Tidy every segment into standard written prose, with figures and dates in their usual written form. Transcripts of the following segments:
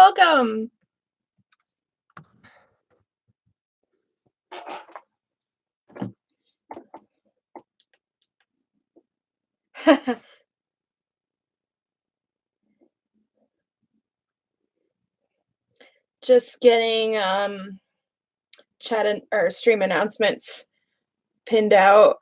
welcome. Just getting or stream announcements pinned out.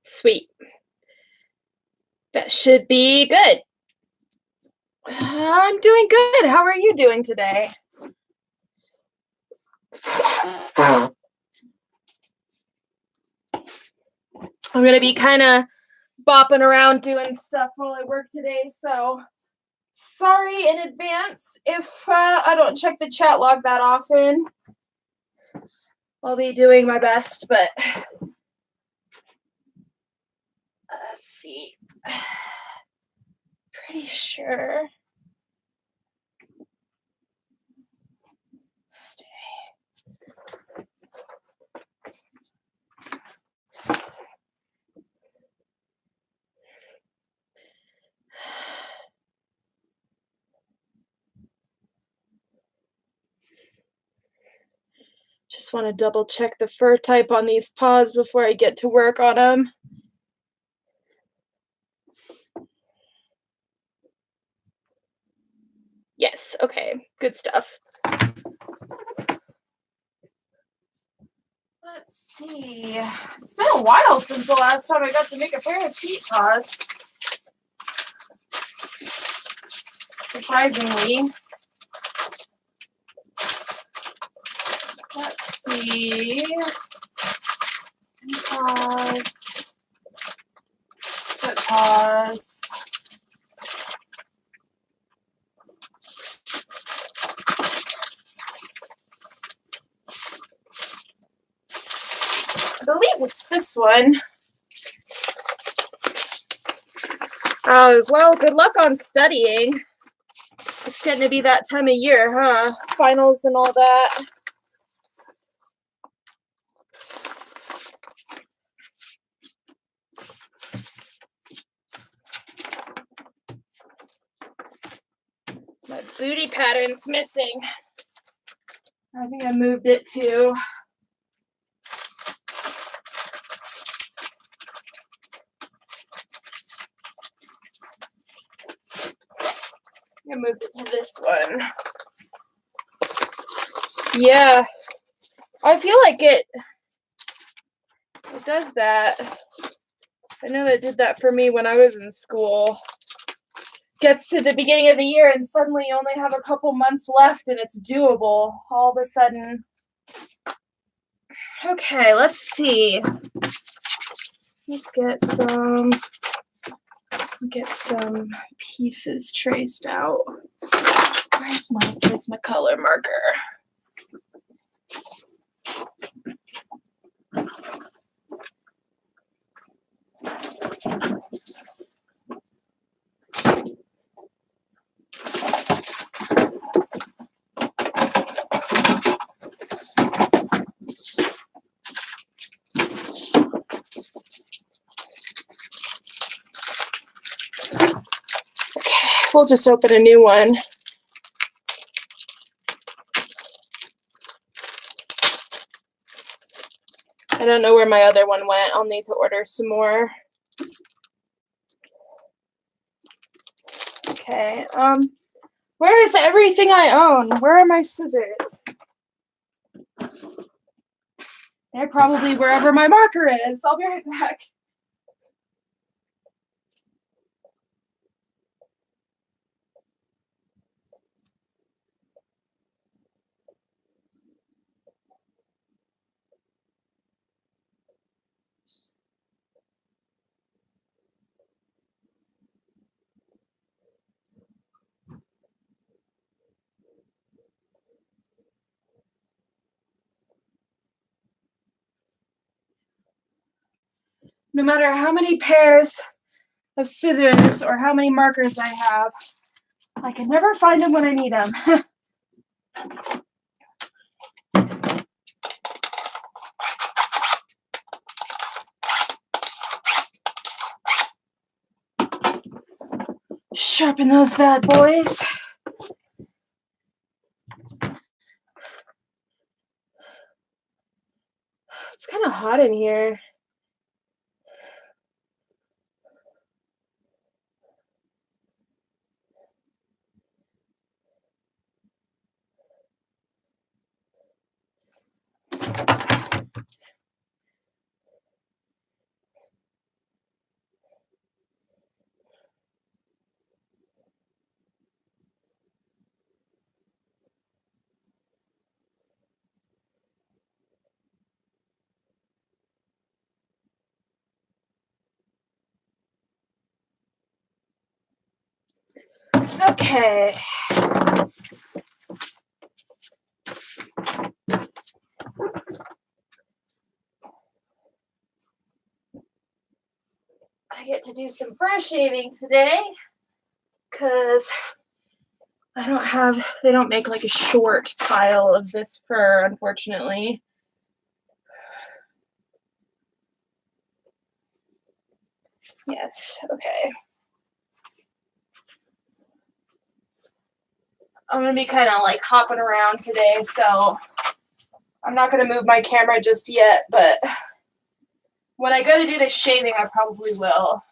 Sweet. That should be good. I'm doing good. How are you doing today? I'm going to be kind of bopping around doing stuff while I work today, so sorry in advance if I don't check the chat log that often. I'll be doing my best, but let's see. Pretty sure. Just want to double check the fur type on these paws before I get to work on them. Yes, okay, good stuff. Let's see. It's been a while since the last time I got to make a pair of feet paws. Surprisingly. Let's see. Paws. Foot paws. I believe it's this one. Oh, well, good luck on studying. It's getting to be that time of year, huh? Finals and all that. My booty pattern's missing. I think I moved it to. I moved it to this one. Yeah, I feel like it does that. I know that did that for me when I was in school. Gets to the beginning of the year and suddenly you only have a couple months left and it's doable all of a sudden. Okay, let's see. Let's get some pieces traced out. Where's my color marker? We'll just open a new one. I don't know where my other one went. I'll need to order some more. Okay, where is everything I own? Where are my scissors? They're probably wherever my marker is. I'll be right back. No matter how many pairs of scissors or how many markers I have, I can never find them when I need them. Sharpen those bad boys. It's kind of hot in here. Okay. I get to do some fur shaving today because they don't make like a short pile of this fur, unfortunately. Yes, okay. I'm gonna be kind of like hopping around today, so I'm not gonna move my camera just yet, but when I go to do the shaving, I probably will.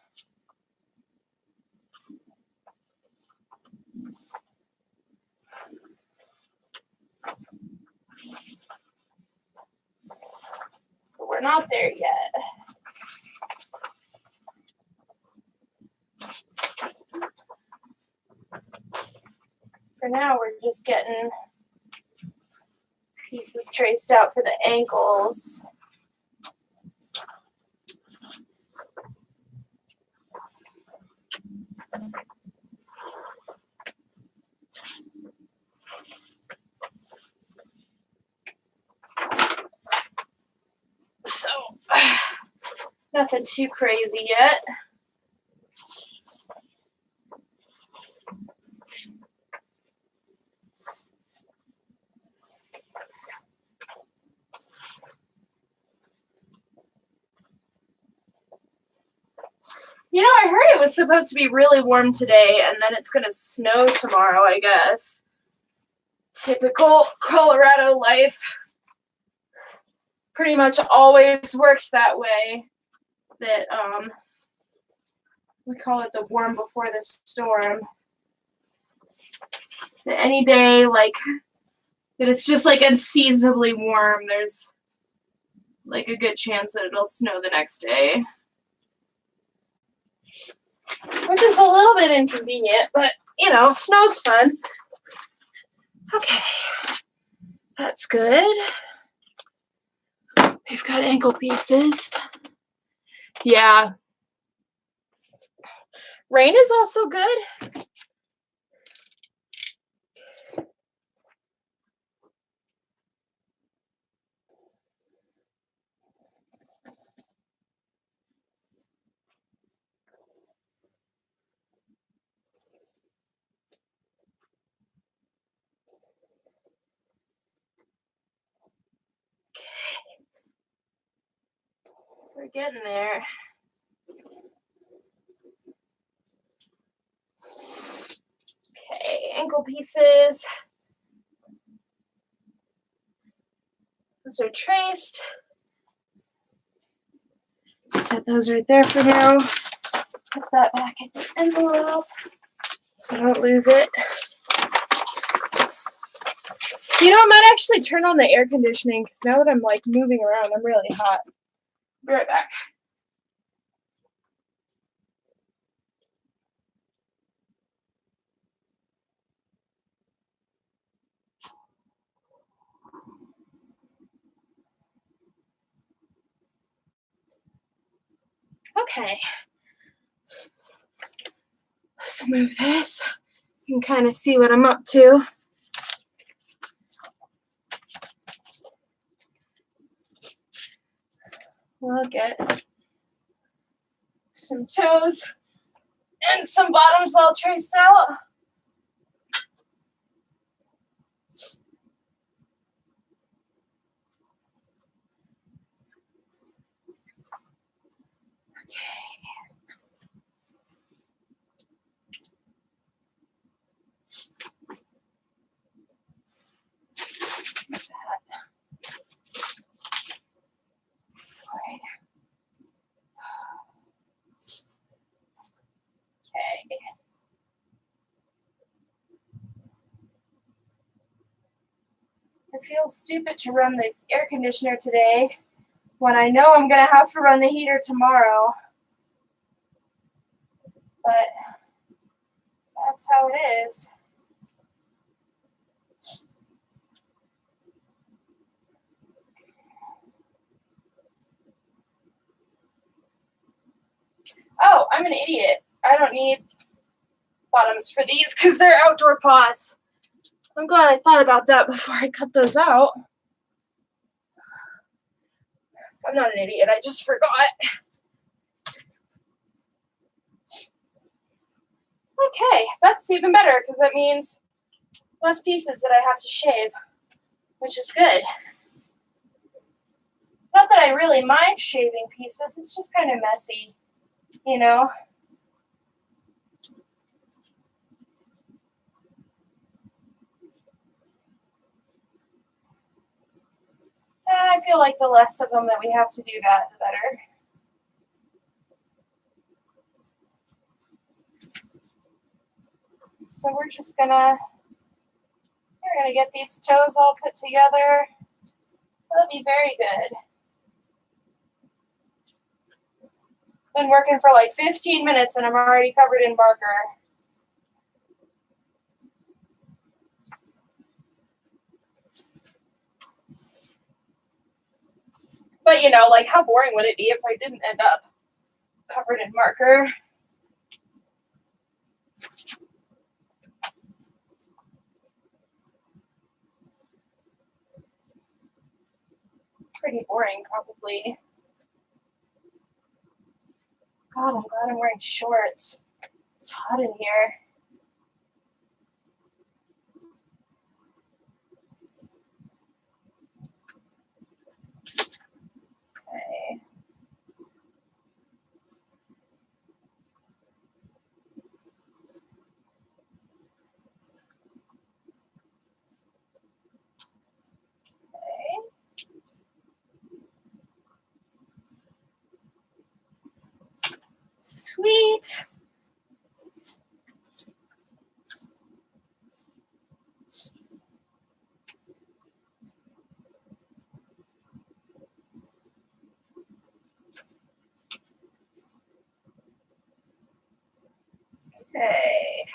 But we're not there yet. For now, we're just getting pieces traced out for the ankles. So, nothing too crazy yet. You know, I heard it was supposed to be really warm today, and then it's going to snow tomorrow, I guess. Typical Colorado life. Pretty much always works that way. That, we call it the warm before the storm. That any day, like, that it's just, like, unseasonably warm, there's, like, a good chance that it'll snow the next day. Which is a little bit inconvenient, but, you know, snow's fun. Okay. That's good. We've got ankle pieces. Yeah. Rain is also good. We're getting there. ankle pieces. Those are traced. Set those right there for now. Put that back in the envelope so I don't lose it. You know, I might actually turn on the air conditioning because now that I'm like moving around, I'm really hot. Be right back. Okay. Let's move this. You can kind of see what I'm up to. We'll get some toes and some bottoms all traced out. Okay. I feel stupid to run the air conditioner today when I know I'm going to have to run the heater tomorrow. But that's how it is. Oh, I'm an idiot. I don't need bottoms for these because they're outdoor paws. I'm glad I thought about that before I cut those out. I'm not an idiot. I just forgot. Okay, that's even better because that means less pieces that I have to shave, which is good. Not that I really mind shaving pieces. It's just kind of messy, you know? And I feel like the less of them that we have to do that, the better. So we're gonna get these toes all put together. That'll be very good. Been working for like 15 minutes and I'm already covered in marker. But you know, like how boring would it be if I didn't end up covered in marker? Pretty boring, probably. God, I'm glad I'm wearing shorts. It's hot in here. Okay. Sweet. Okay.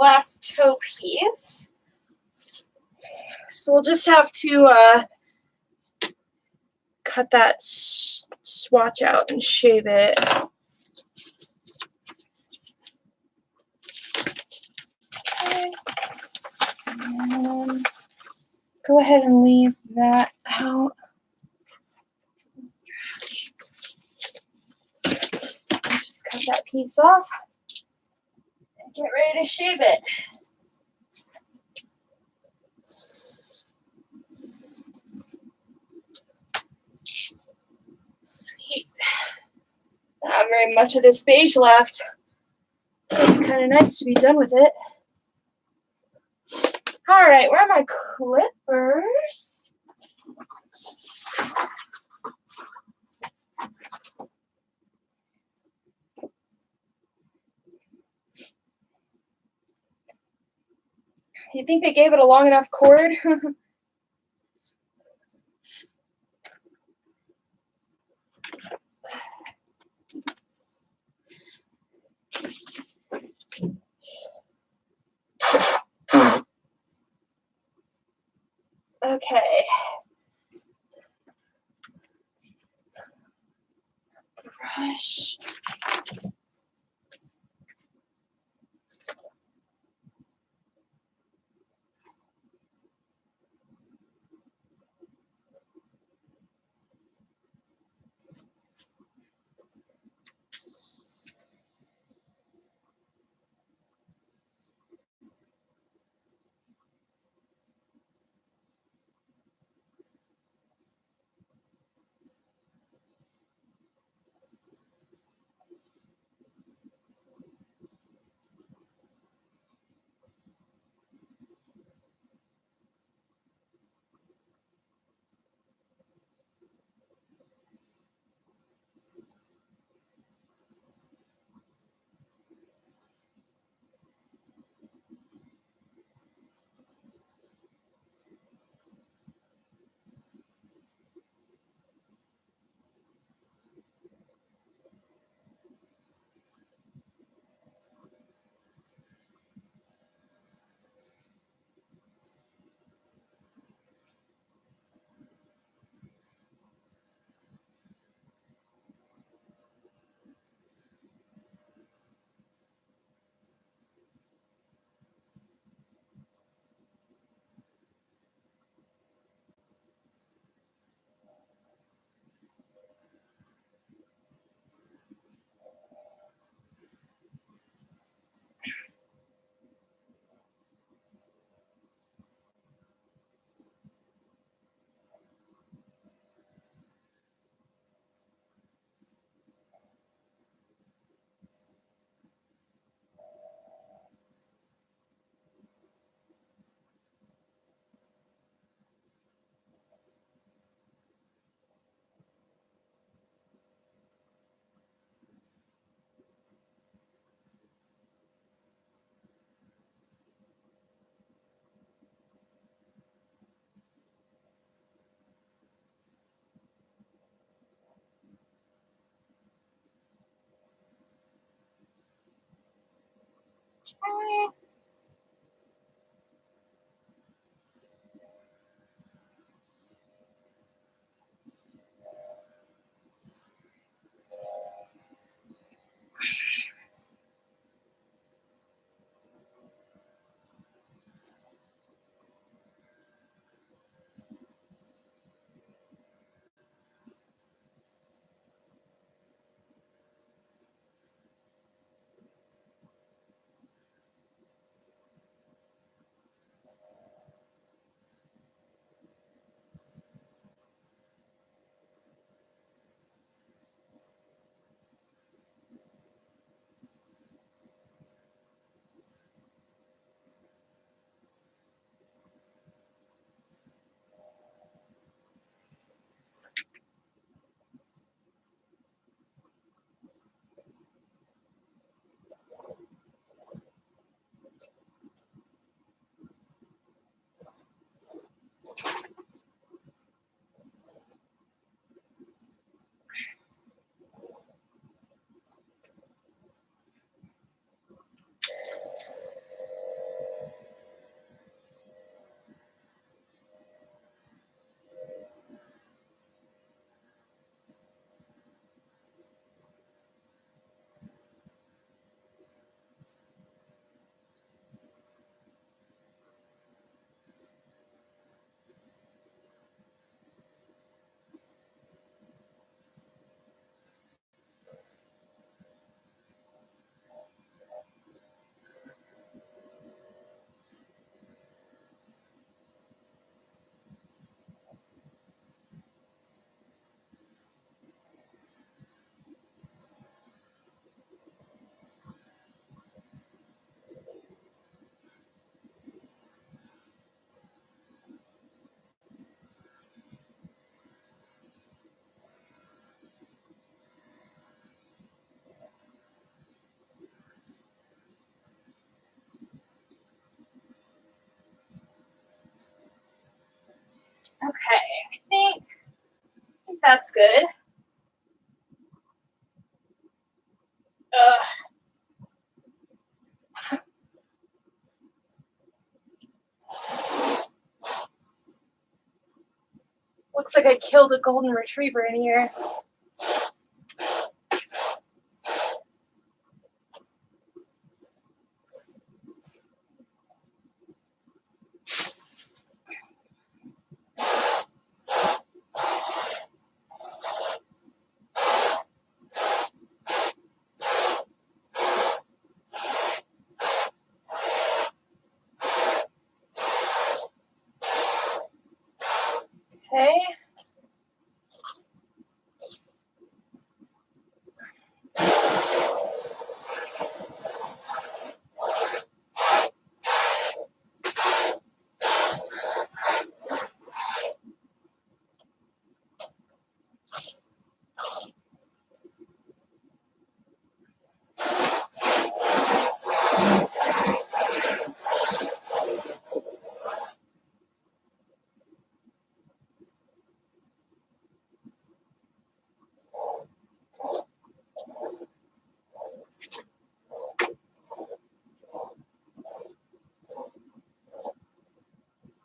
last toe piece. So we'll just have to cut that swatch out and shave it. Okay. And go ahead and leave that out. Just cut that piece off and get ready to shave it. Sweet. Not very much of this beige left. It'd be kind of nice to be done with it. All right, where are my clippers? You think they gave it a long enough cord? Okay. Brush. Okay, I think that's good. Ugh. Looks like I killed a golden retriever in here. Okay.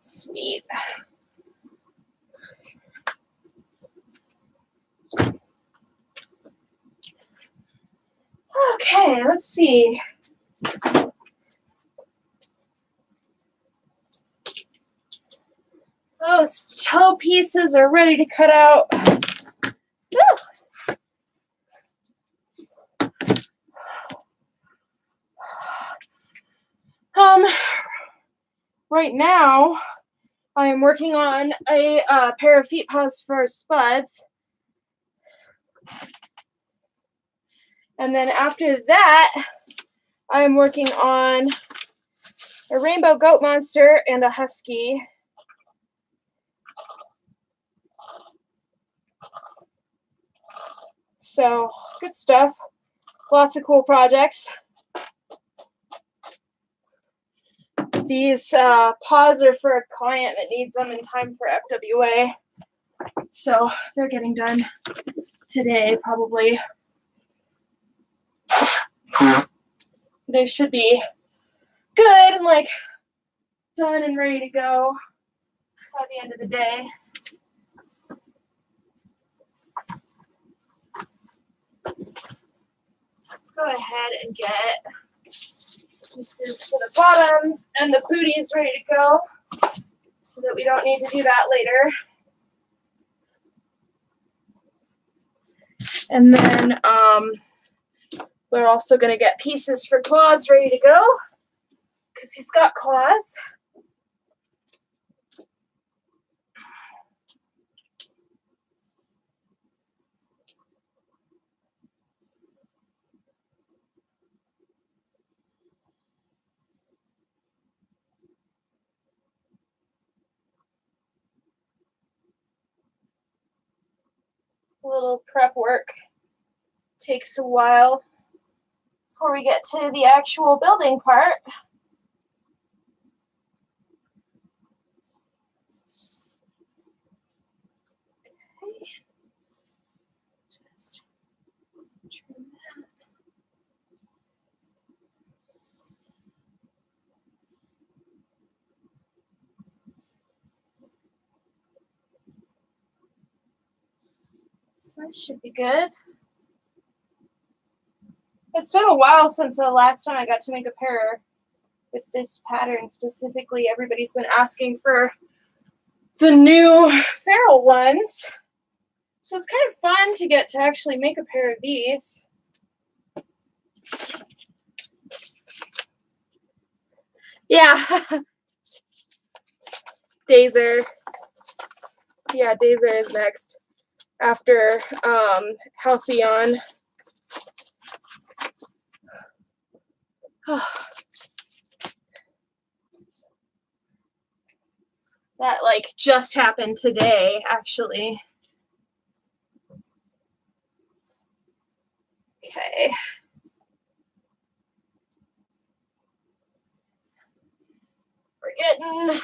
Sweet. Okay, let's see. Those toe pieces are ready to cut out. Woo! Right now, I am working on a pair of feet paws for Spuds. And then after that, I am working on a rainbow goat monster and a husky. So, good stuff. Lots of cool projects. These paws are for a client that needs them in time for FWA. So, they're getting done today, probably. They should be good and like done and ready to go by the end of the day. Let's go ahead and get pieces for the bottoms and the booties ready to go so that we don't need to do that later. And then we're also going to get pieces for claws ready to go because he's got claws. A little prep work takes a while before we get to the actual building part. Okay. Just trim that. So that should be good. It's been a while since the last time I got to make a pair with this pattern specifically. Everybody's been asking for the new feral ones. So it's kind of fun to get to actually make a pair of these. Yeah. Dazer. Yeah, Dazer is next after Halcyon. That like just happened today, actually. Okay. We're getting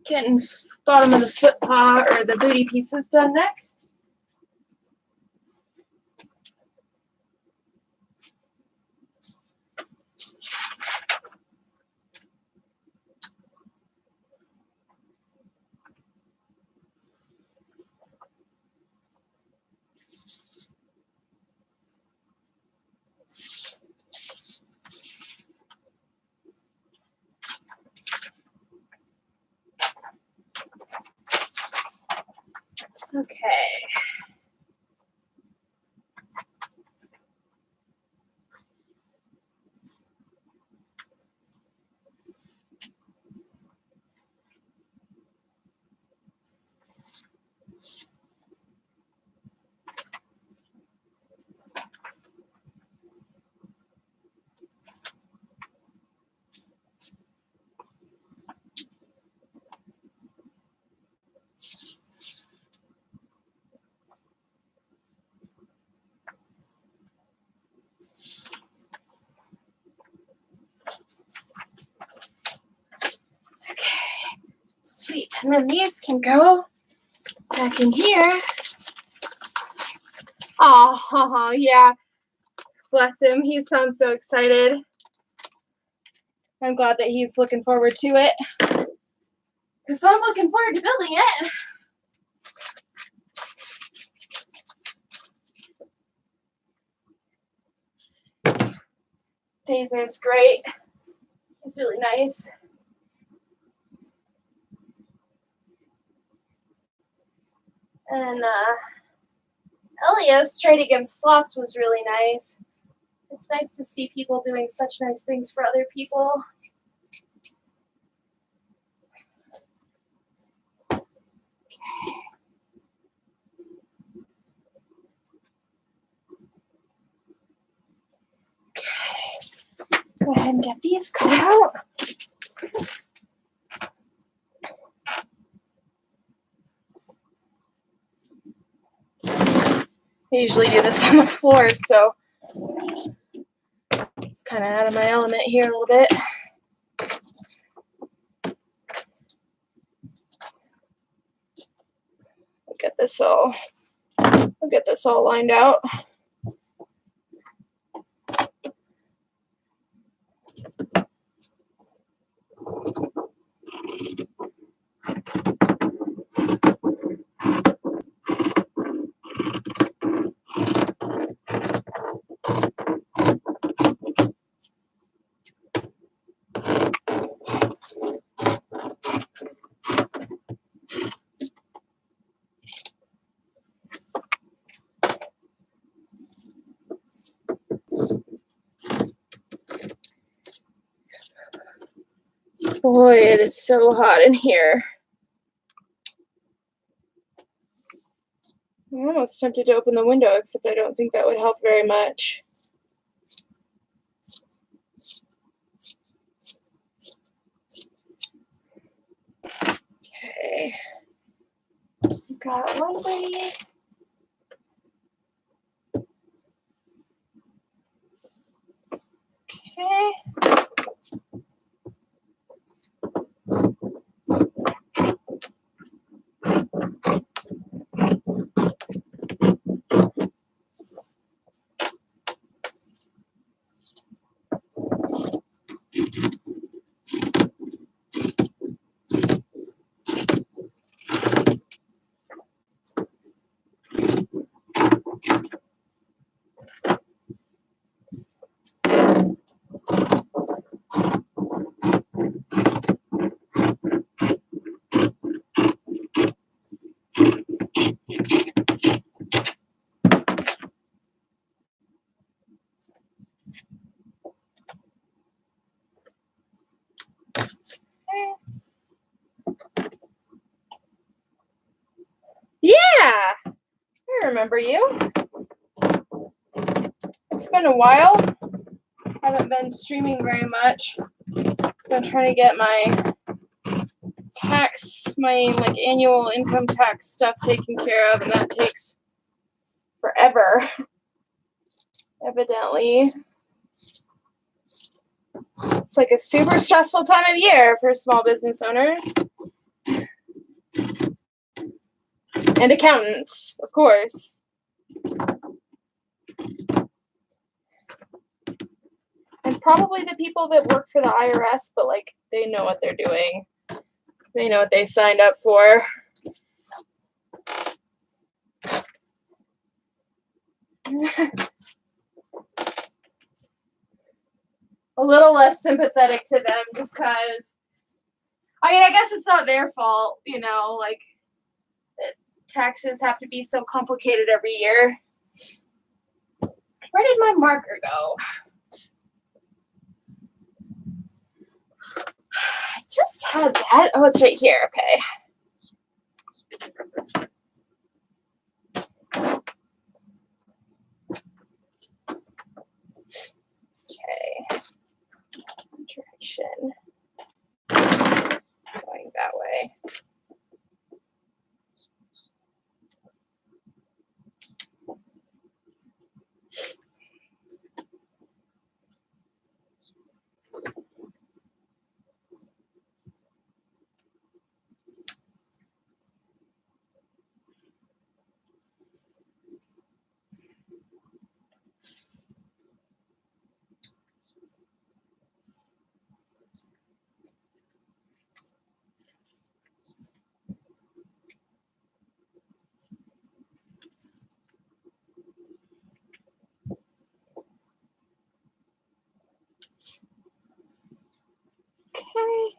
Getting bottom of the foot paw or the booty pieces done next. Okay. Sweet. And then these can go back in here. Oh, yeah. Bless him. He sounds so excited. I'm glad that he's looking forward to it. Because I'm looking forward to building it. Taser's great. It's really nice. And Elios trading him slots was really nice. It's nice to see people doing such nice things for other people. Okay. Go ahead and get these cut out. I usually do this on the floor, so it's kind of out of my element here a little bit. I'll get this all lined out. Boy, it is so hot in here. I'm almost tempted to open the window, except I don't think that would help very much. Okay. Got one ready. Okay. Yeah, I remember you. It's been a while. Haven't been streaming very much. Been trying to get my annual income tax stuff taken care of, and that takes forever, evidently. It's like a super stressful time of year for small business owners. And accountants, of course. And probably the people that work for the IRS, but like they know what they're doing. They know what they signed up for. A little less sympathetic to them just because, I mean, I guess it's not their fault, you know, like taxes have to be so complicated every year. Where did my marker go? I just had that. Oh, it's right here. Okay. Okay. Direction. It's going that way. Okay.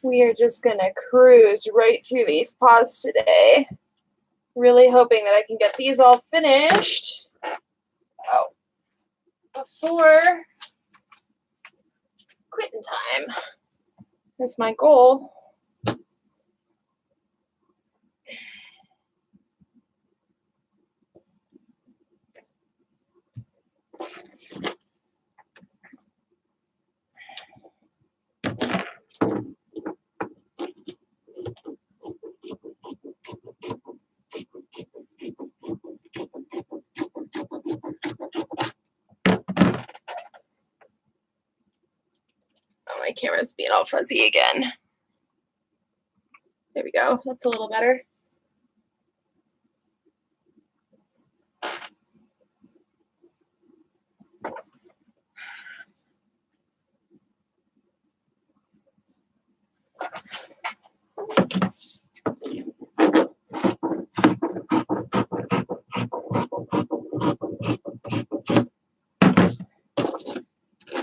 We are just gonna cruise right through these pods today. Really hoping that I can get these all finished. Oh, before quitting time. That's my goal. Oh, my camera's being all fuzzy again. There we go. That's a little better.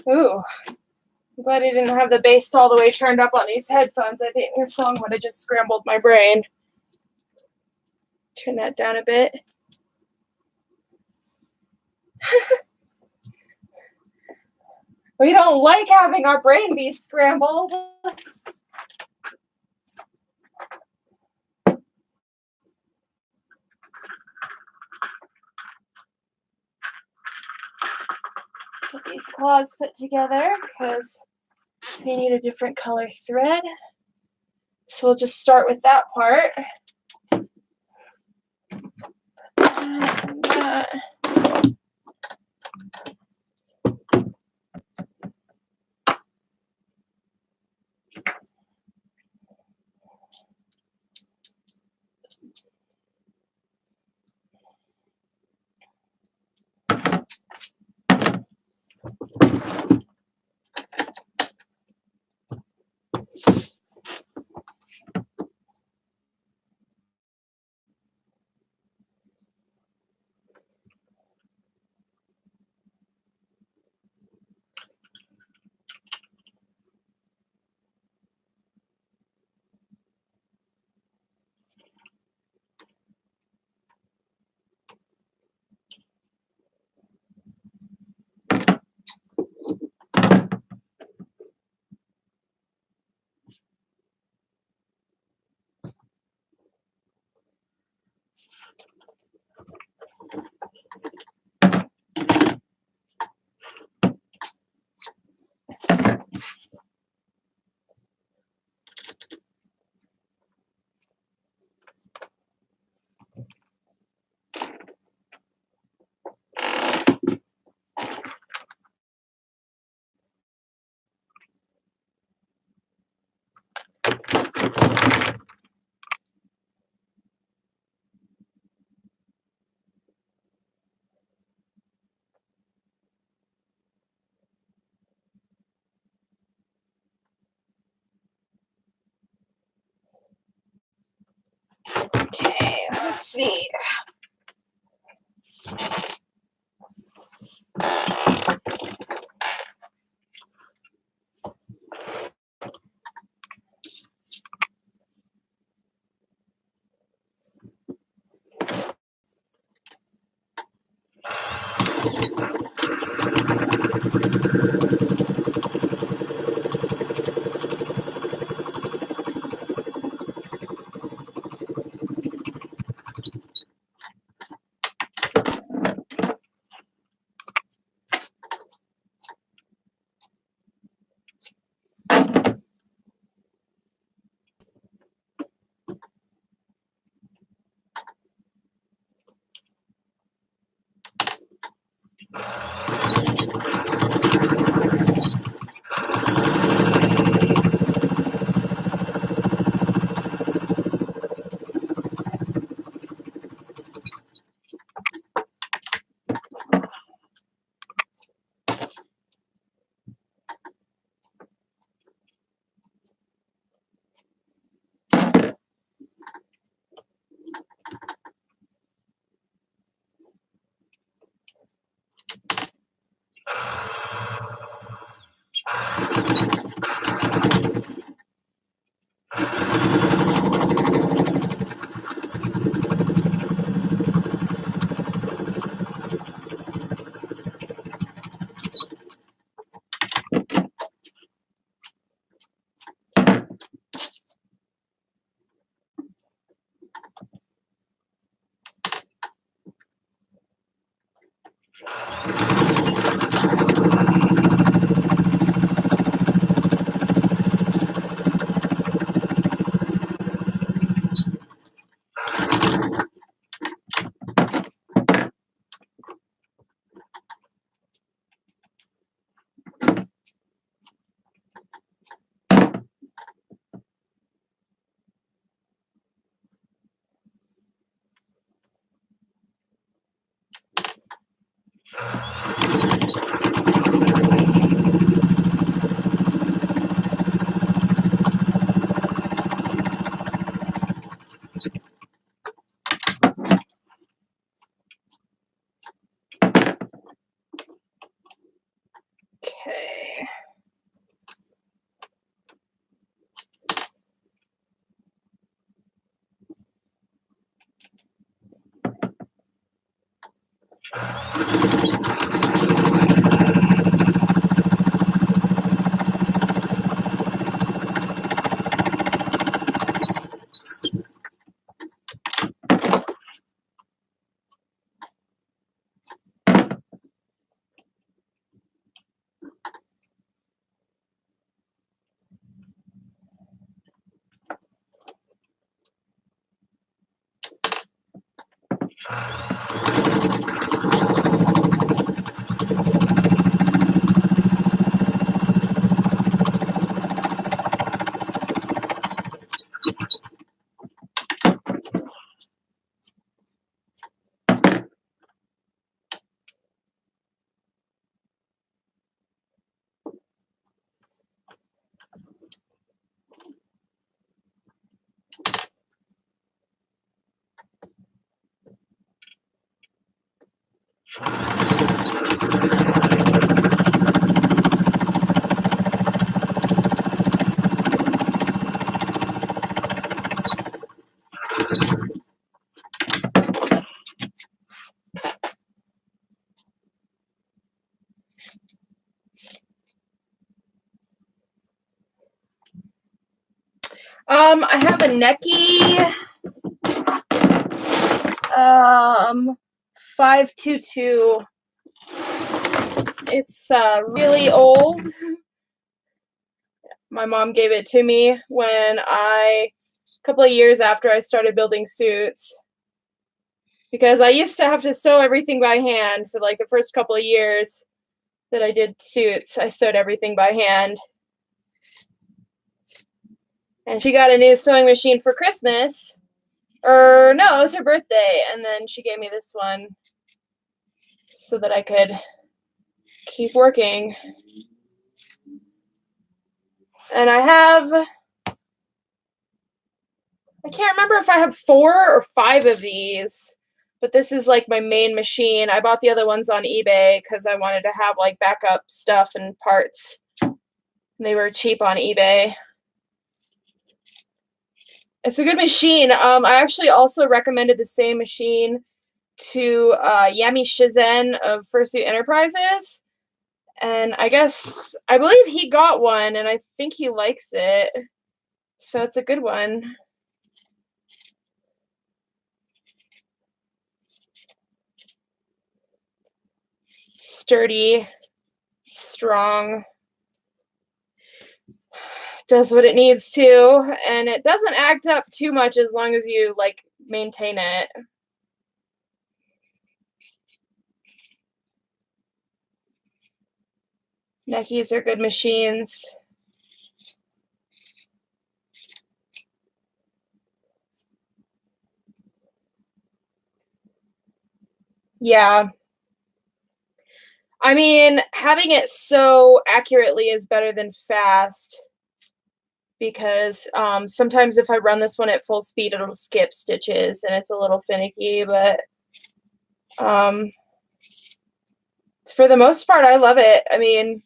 Ooh. I'm glad I didn't have the bass all the way turned up on these headphones. I think this song would have just scrambled my brain. Turn that down a bit. We don't like having our brain be scrambled. Get these claws put together because they need a different color thread. So we'll just start with that part. Let's see. Okay. I have a Necky 522. It's really old. My mom gave it to me when a couple of years after I started building suits. Because I used to have to sew everything by hand for like the first couple of years that I did suits. I sewed everything by hand. And she got a new sewing machine for Christmas. Or no, it was her birthday. And then she gave me this one so that I could keep working. And I have I can't remember if I have 4 or 5 of these, but this is like my main machine. I bought the other ones on eBay because I wanted to have like backup stuff and parts. They were cheap on eBay. It's a good machine. I actually also recommended the same machine to Yami Shizen of Fursuit Enterprises. And I believe he got one, and I think he likes it. So it's a good one. Sturdy, strong, does what it needs to, and it doesn't act up too much as long as you like maintain it. Neckies are good machines. Yeah. I mean, having it so accurately is better than fast because sometimes if I run this one at full speed, it'll skip stitches and it's a little finicky, but um, for the most part, I love it. I mean,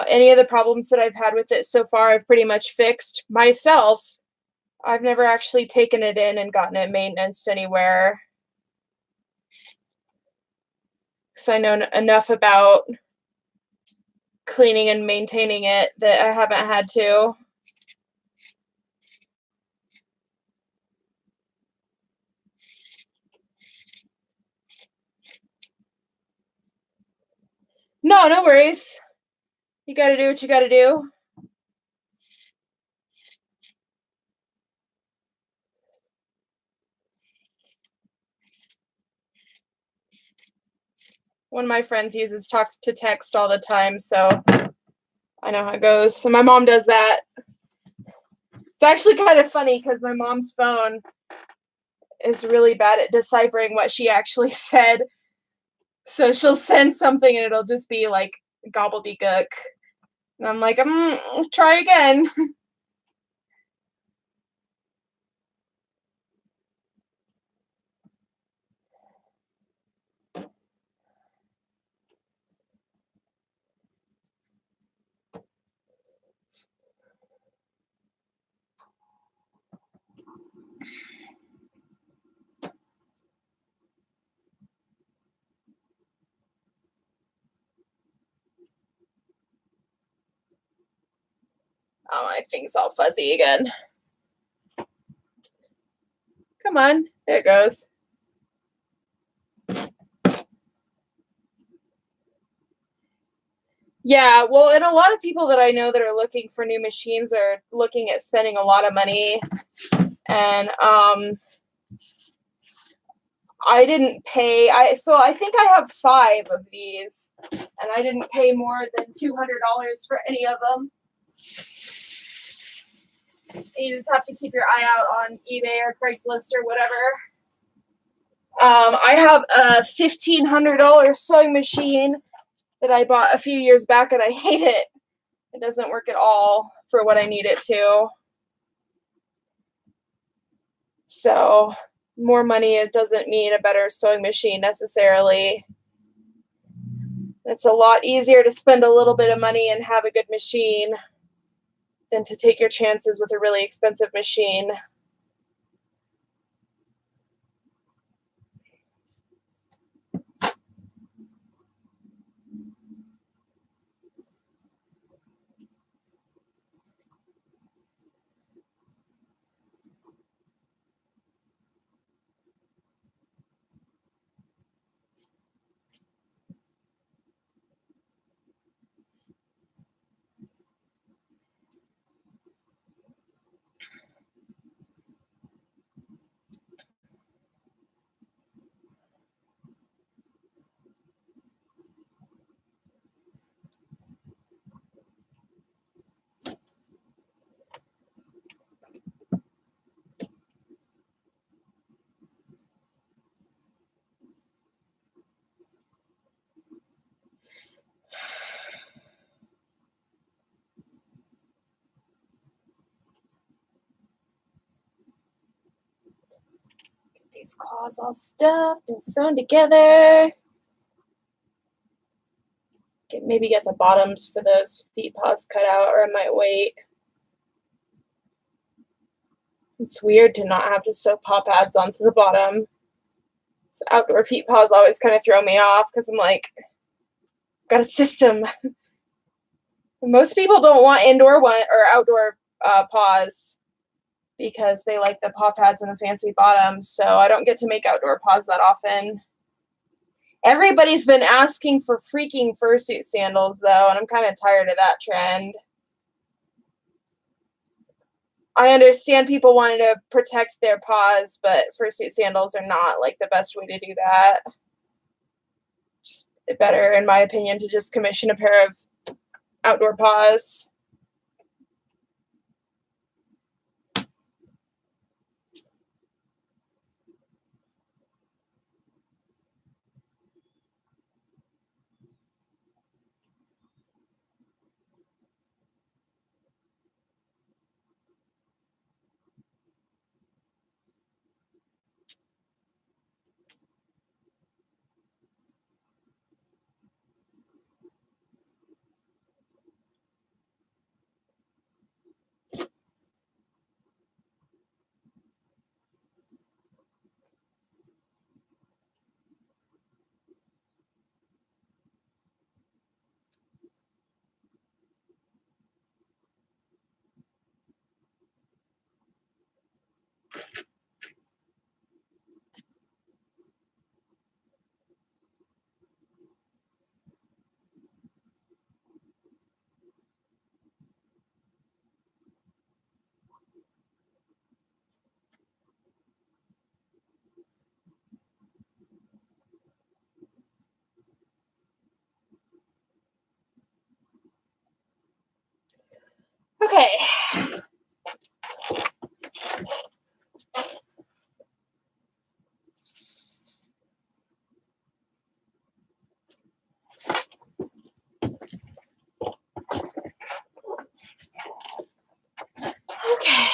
any of the problems that I've had with it so far, I've pretty much fixed myself. I've never actually taken it in and gotten it maintenanced anywhere. Because I know enough about cleaning and maintaining it that I haven't had to. No, no worries. You gotta do what you gotta do. One of my friends uses talks to text all the time, so I know how it goes. So my mom does that. It's actually kind of funny because my mom's phone is really bad at deciphering what she actually said. So she'll send something and it'll just be like gobbledygook. And I'm like, try again. Oh, my thing's all fuzzy again. Come on. There it goes. Yeah, well, and a lot of people that I know that are looking for new machines are looking at spending a lot of money. And I didn't pay. I think I have 5 of these, and I didn't pay more than $200 for any of them. You just have to keep your eye out on eBay or Craigslist or whatever. I have a $1,500 sewing machine that I bought a few years back, and I hate it. It doesn't work at all for what I need it to. So more money, it doesn't mean a better sewing machine necessarily. It's a lot easier to spend a little bit of money and have a good machine than to take your chances with a really expensive machine. these claws all stuffed and sewn together. Maybe get the bottoms for those feet paws cut out, or I might wait. It's weird to not have to sew paw pads onto the bottom. So outdoor feet paws always kind of throw me off because I'm like, got a system. Most people don't want indoor one or outdoor paws because they like the paw pads and the fancy bottoms. So I don't get to make outdoor paws that often. Everybody's been asking for freaking fursuit sandals though, and I'm kind of tired of that trend. I understand people wanting to protect their paws, but fursuit sandals are not like the best way to do that. Just better, in my opinion, to just commission a pair of outdoor paws. Okay. Okay.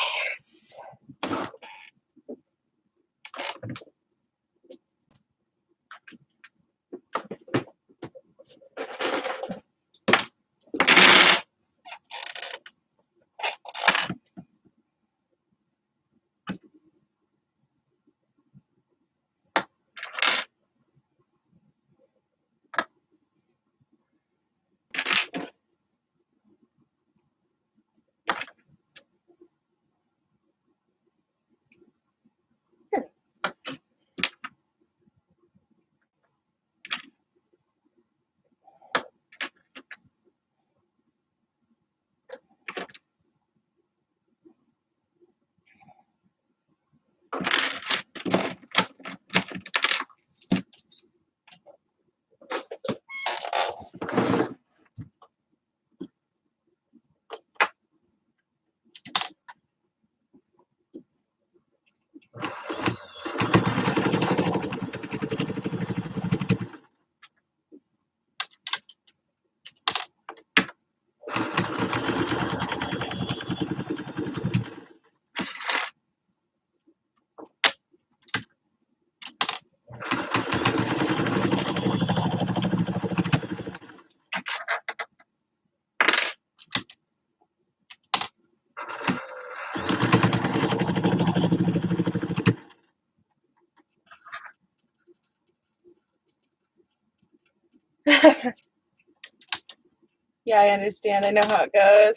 Yeah, I understand. I know how it goes.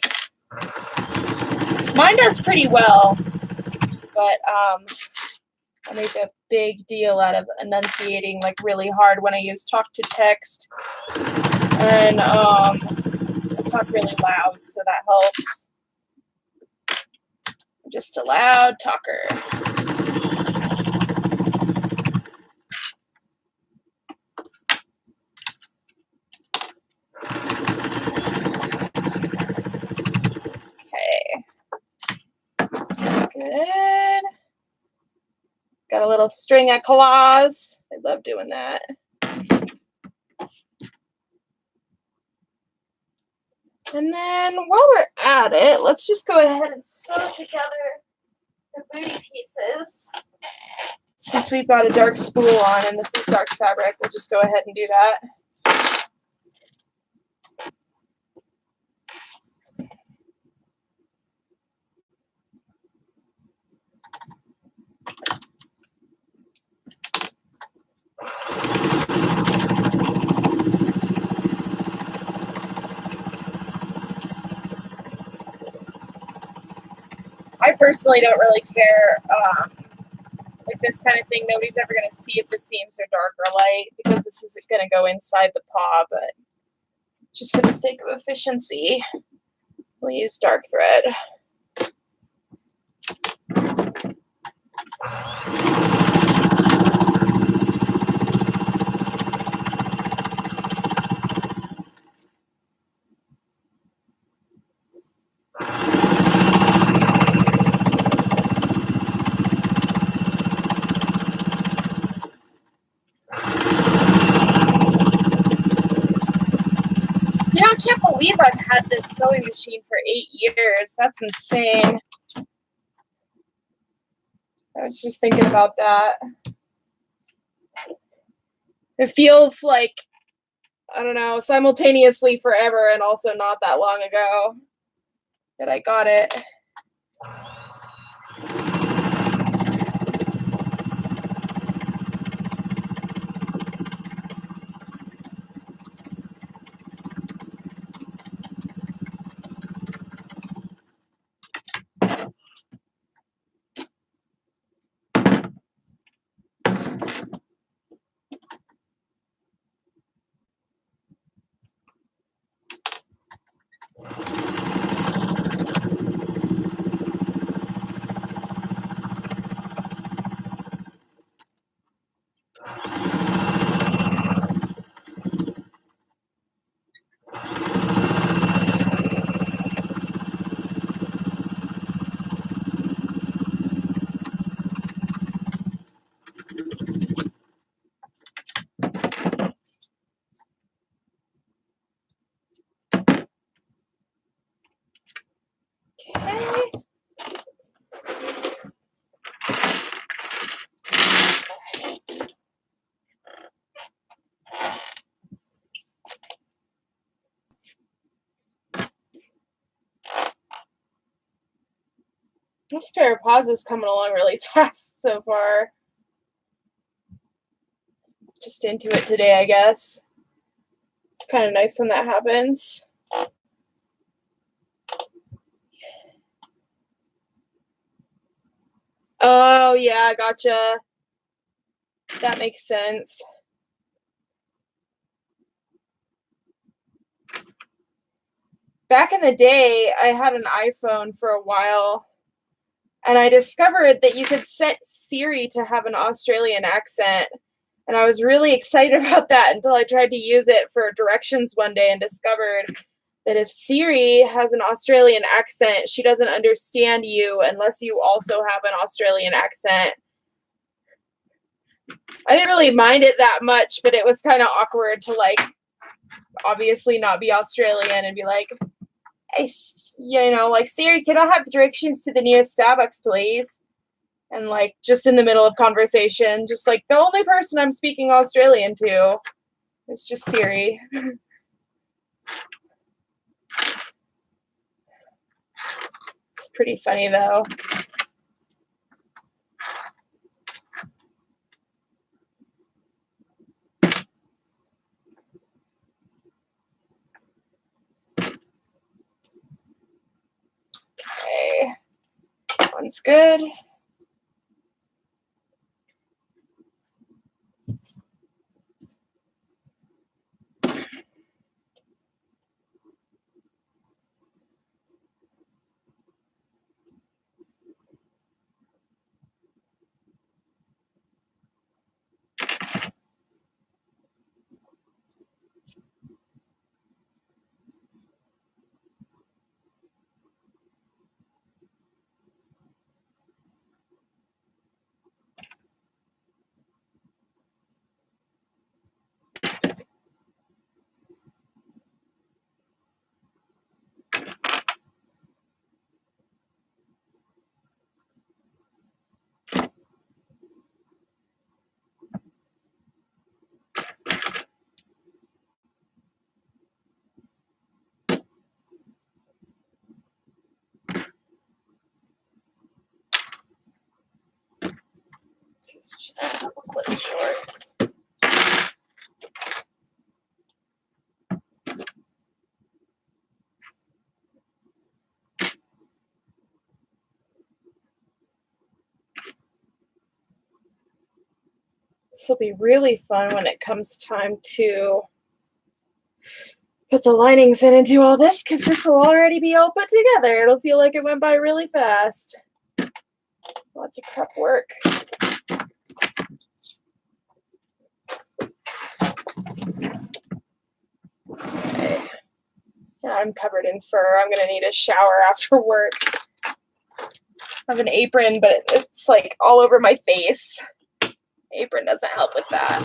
Mine does pretty well, but I make a big deal out of enunciating like really hard when I use talk to text, and I talk really loud, so that helps. I'm just a loud talker. Good. Got a little string of claws. I love doing that. And then while we're at it, let's just go ahead and sew together the booty pieces. Since we've got a dark spool on and this is dark fabric, we'll just go ahead and do that. I personally don't really care. Like this kind of thing, nobody's ever going to see if the seams are dark or light because this is going to go inside the paw, but just for the sake of efficiency, we'll use dark thread. I can't believe I've had this sewing machine for 8 years. That's insane. I was just thinking about that. It feels like, I don't know, simultaneously forever and also not that long ago that I got it. Okay. This pair of paws is coming along really fast so far. Just into it today, I guess. It's kind of nice when that happens. Oh, yeah, gotcha. That makes sense. Back in the day, I had an iPhone for a while, and I discovered that you could set Siri to have an Australian accent. And I was really excited about that until I tried to use it for directions one day and discovered that if Siri has an Australian accent, she doesn't understand you unless you also have an Australian accent. I didn't really mind it that much, but it was kind of awkward to, like, obviously not be Australian and be like, hey, like, Siri, can I have the directions to the nearest Starbucks, please? And, like, just in the middle of conversation, just like the only person I'm speaking Australian to is just Siri. It's pretty funny, though. Okay, that one's good. It's just a couple clips short. This will be really fun when it comes time to put the linings in and do all this, because this will already be all put together. It'll feel like it went by really fast. Lots of prep work. Okay. Yeah, I'm covered in fur. I'm going to need a shower after work. I have an apron, but it's like all over my face. Apron doesn't help with that.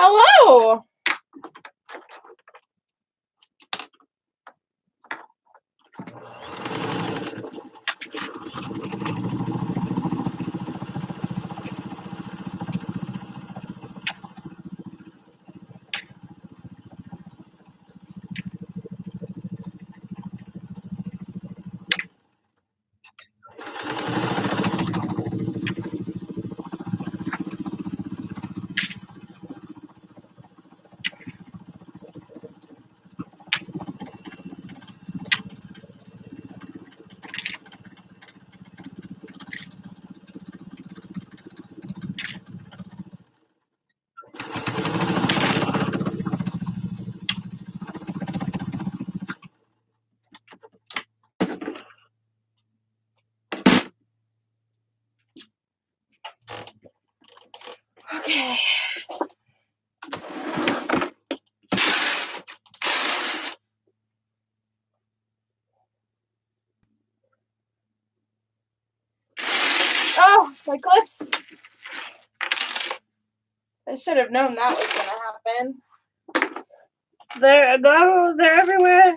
Hello! Okay. Oh, my clips. I should have known that was going to happen. They're everywhere.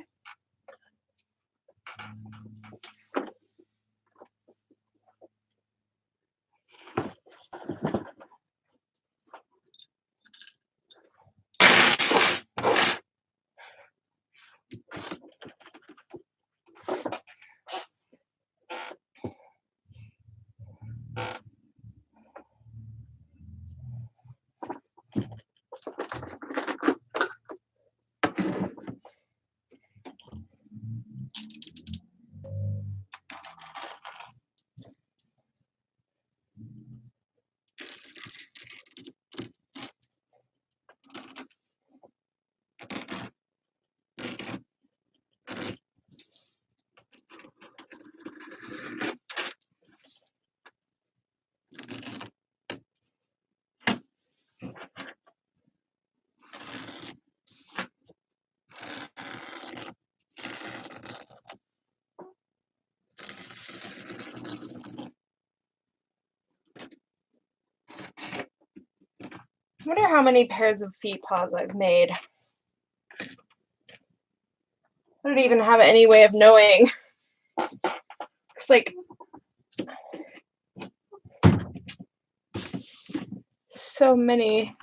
I wonder how many pairs of feet paws I've made. I don't even have any way of knowing. It's like so many.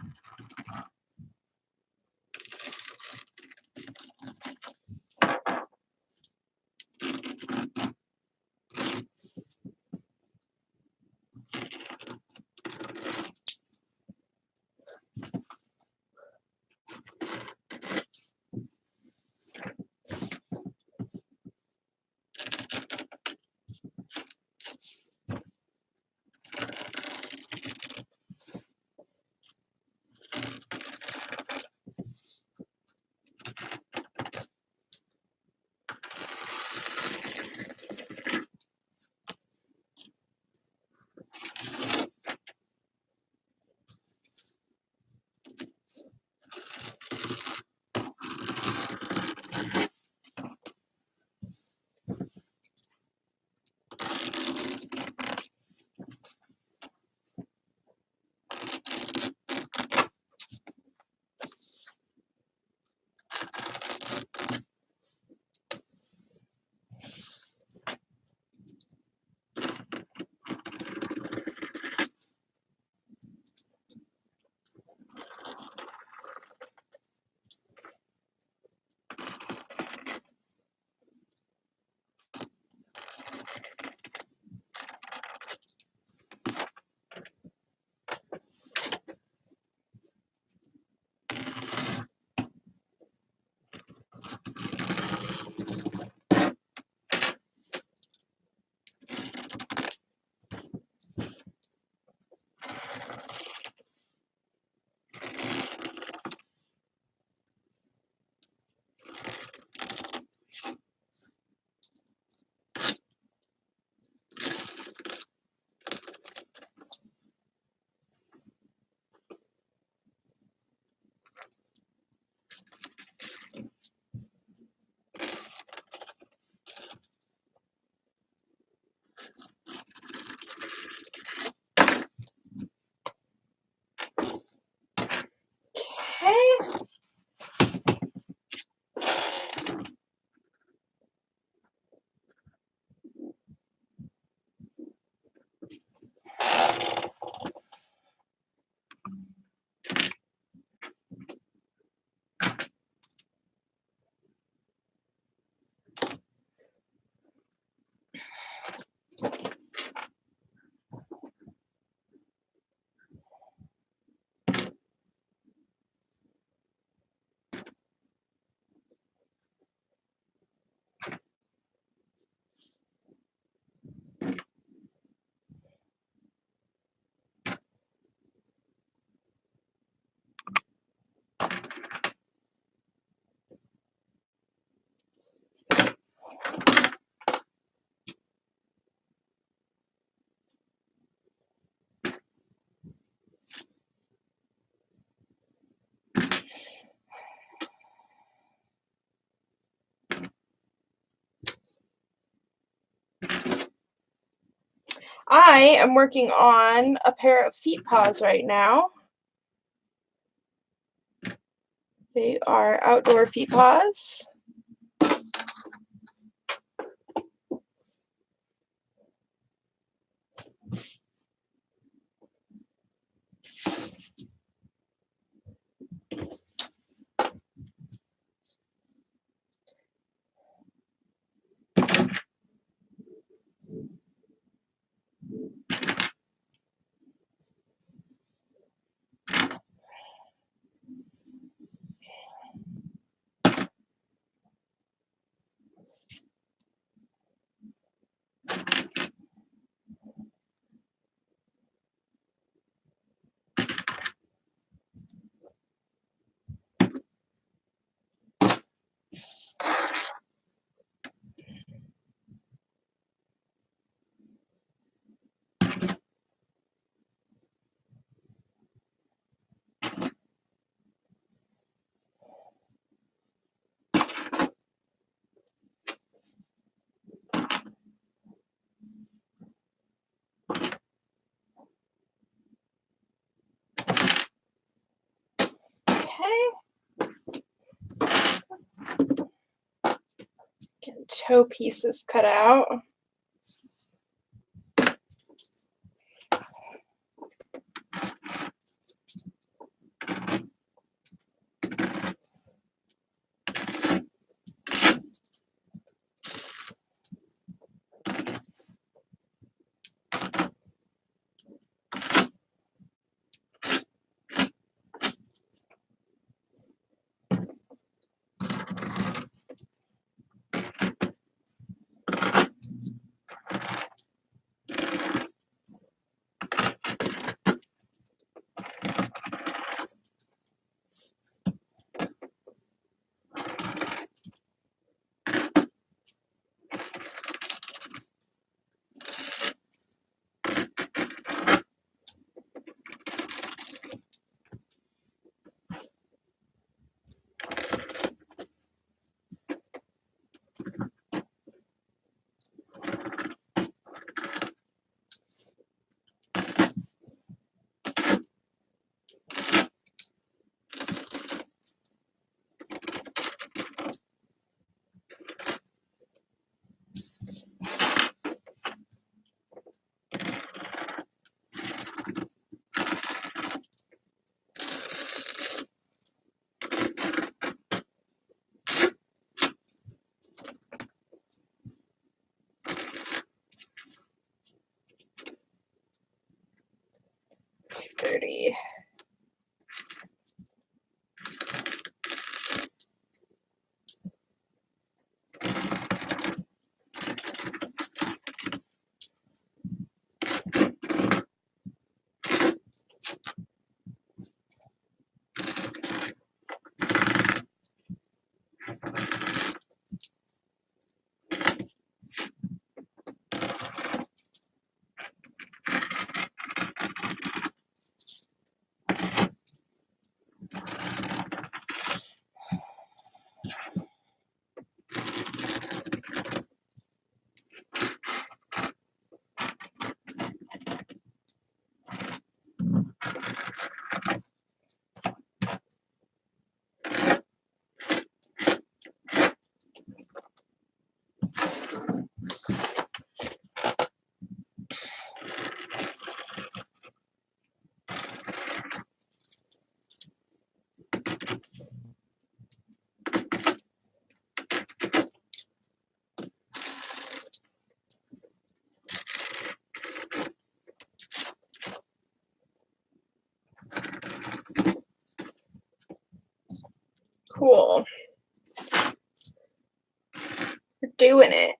I am working on a pair of feet paws right now. They are outdoor feet paws. Okay. Get toe pieces cut out. Dirty. Cool. We're doing it.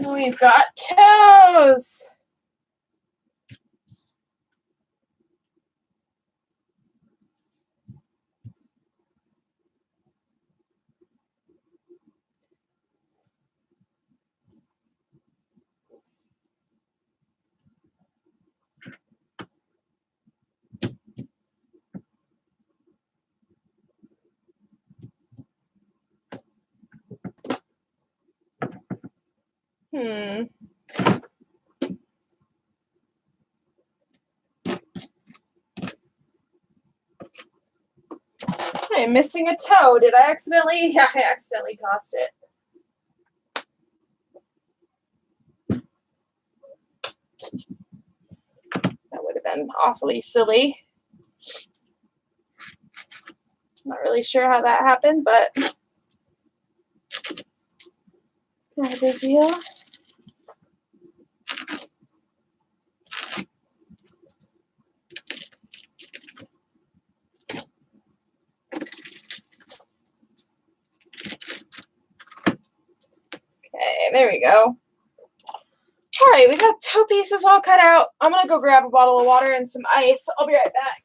We've got toes. I'm missing a toe. Did I accidentally? Yeah, I accidentally tossed it. That would have been awfully silly. Not really sure how that happened, but not a big deal. Okay, there we go. All right, we got toe pieces all cut out. I'm gonna go grab a bottle of water and some ice. I'll be right back.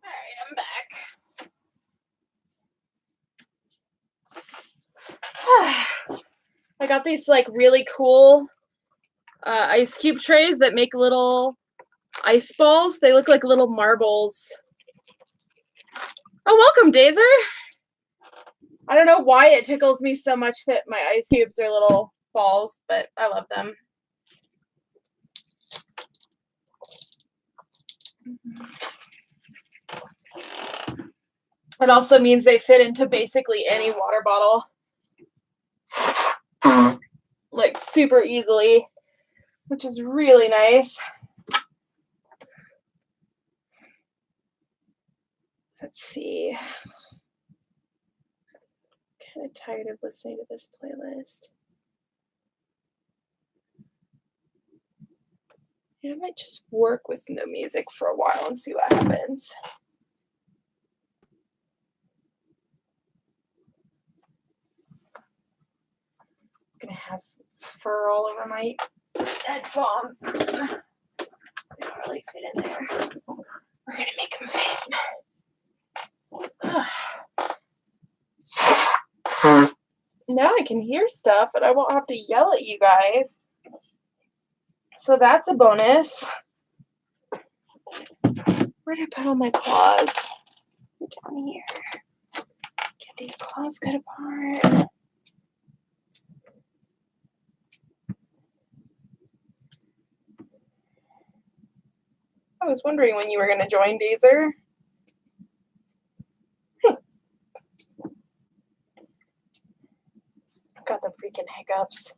All right, I'm back. I got these like really cool ice cube trays that make little ice balls. They look like little marbles. Oh, welcome, Dazer. I don't know why it tickles me so much that my ice cubes are little balls, but I love them. It also means they fit into basically any water bottle, like super easily, which is really nice. Let's see. Kind of tired of listening to this playlist. I might just work with no music for a while and see what happens. I'm gonna have fur all over my headphones. They don't really fit in there. We're gonna make them fit. Now I can hear stuff, but I won't have to yell at you guys. So that's a bonus. Where did I put all my claws? Down here. Get these claws cut apart. I was wondering when you were going to join, Dazer. I've got the freaking hiccups.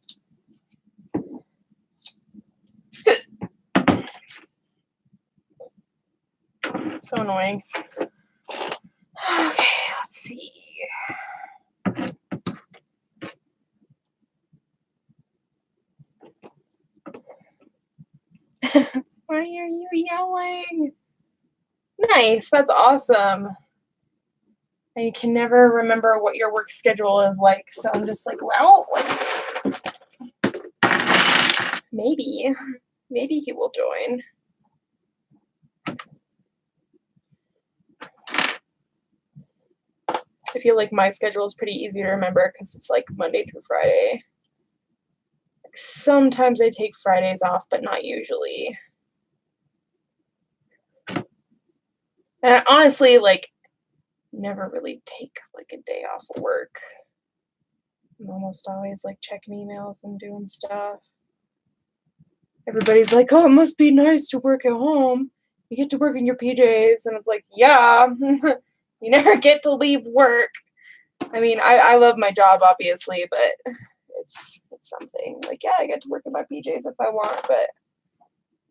So annoying. Okay, let's see. Why are you yelling? Nice, that's awesome. I can never remember what your work schedule is like, so I'm just like, well, maybe he will join. I feel like my schedule is pretty easy to remember because it's like Monday through Friday. Like sometimes I take Fridays off, but not usually. And I honestly, like, never really take like a day off of work. I'm almost always like checking emails and doing stuff. Everybody's like, oh, it must be nice to work at home. You get to work in your PJs. And it's like, yeah, you never get to leave work. I mean, I love my job, obviously, but it's something. Like, yeah, I get to work in my PJs if I want, but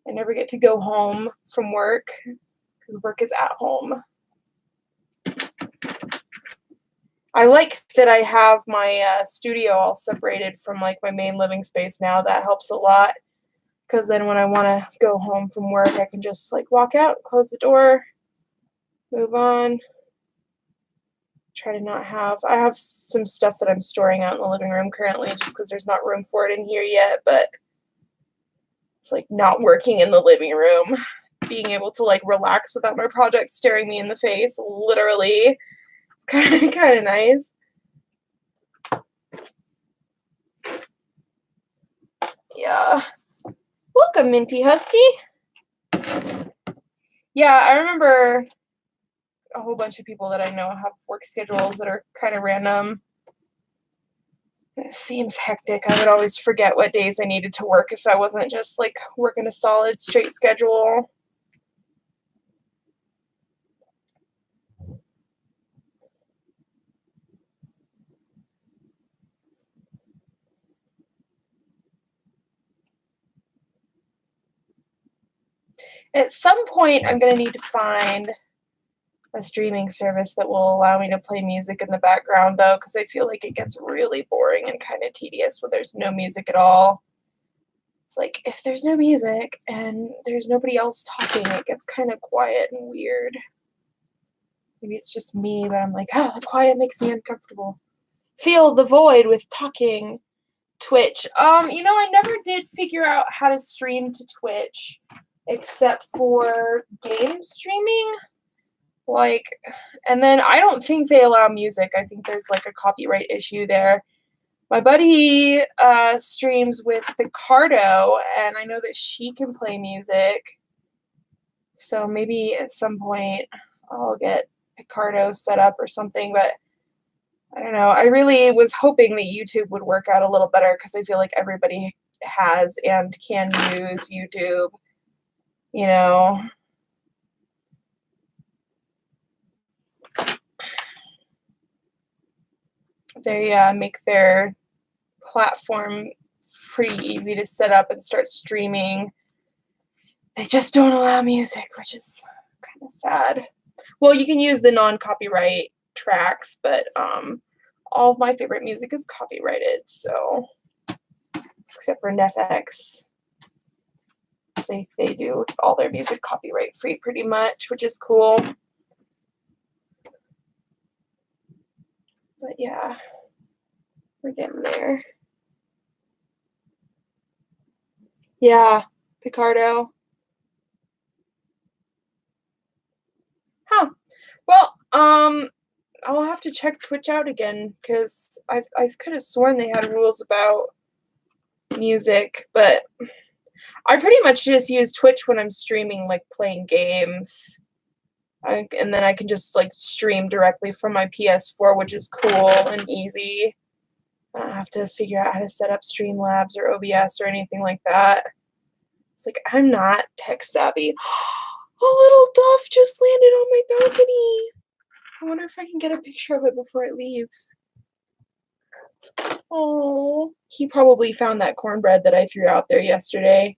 I never get to go home from work because work is at home. I like that I have my studio all separated from like my main living space now. That helps a lot because then when I want to go home from work, I can just like walk out, close the door, move on. Try to not have. I have some stuff that I'm storing out in the living room currently just because there's not room for it in here yet, but it's like not working in the living room. Being able to like relax without my project staring me in the face, literally. It's kind of nice. Yeah. Welcome, Minty Husky. Yeah, I remember a whole bunch of people that I know have work schedules that are kind of random. It seems hectic. I would always forget what days I needed to work if I wasn't just like working a solid straight schedule. At some point, I'm going to need to find a streaming service that will allow me to play music in the background, though, because I feel like it gets really boring and kind of tedious when there's no music at all. It's like, if there's no music and there's nobody else talking, it gets kind of quiet and weird. Maybe it's just me, but I'm like, oh, the quiet makes me uncomfortable. Fill the void with talking. Twitch. I never did figure out how to stream to Twitch except for game streaming. Like, and then I don't think they allow music. I think there's like a copyright issue there. My buddy streams with Picardo, and I know that she can play music. So maybe at some point I'll get Picardo set up or something, but I don't know. I really was hoping that YouTube would work out a little better because I feel like everybody has and can use YouTube, you know. They make their platform pretty easy to set up and start streaming. They just don't allow music, which is kind of sad. Well, you can use the non-copyright tracks, but all of my favorite music is copyrighted, so except for NFX. They do all their music copyright free pretty much, which is cool. But yeah, we're getting there. Yeah, Picardo. Huh. Well, I'll have to check Twitch out again because I could have sworn they had rules about music, but I pretty much just use Twitch when I'm streaming, like playing games. And then I can just like stream directly from my PS4, which is cool and easy. I don't have to figure out how to set up Streamlabs or OBS or anything like that. It's like, I'm not tech savvy. A little dove just landed on my balcony. I wonder if I can get a picture of it before it leaves. Oh, he probably found that cornbread that I threw out there yesterday.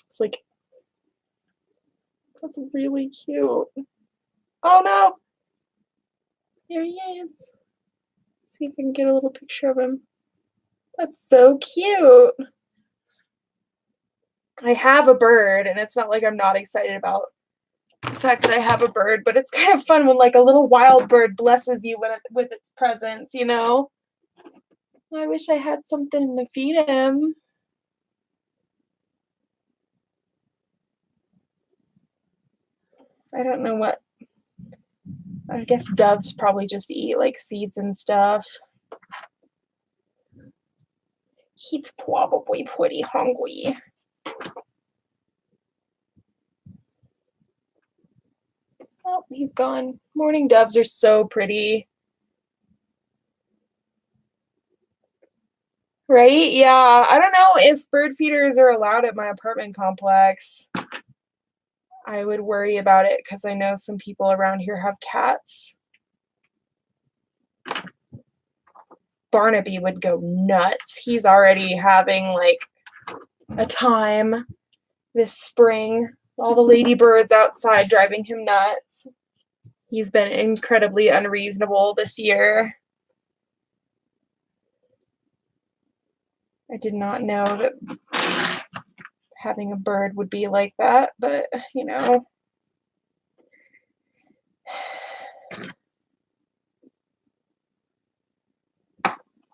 It's like, that's really cute. Oh no! Here he is. See if I can get a little picture of him. That's so cute. I have a bird, and it's not like I'm not excited about the fact that I have a bird, but it's kind of fun when like a little wild bird blesses you with its presence, you know? I wish I had something to feed him. I don't know what. I guess doves probably just eat like seeds and stuff. He's probably pretty hungry. Oh, he's gone. Morning doves are so pretty. Right? Yeah. I don't know if bird feeders are allowed at my apartment complex. I would worry about it because I know some people around here have cats. Barnaby would go nuts. He's already having like a time this spring. All the ladybirds outside driving him nuts. He's been incredibly unreasonable this year. I did not know that having a bird would be like that, but you know.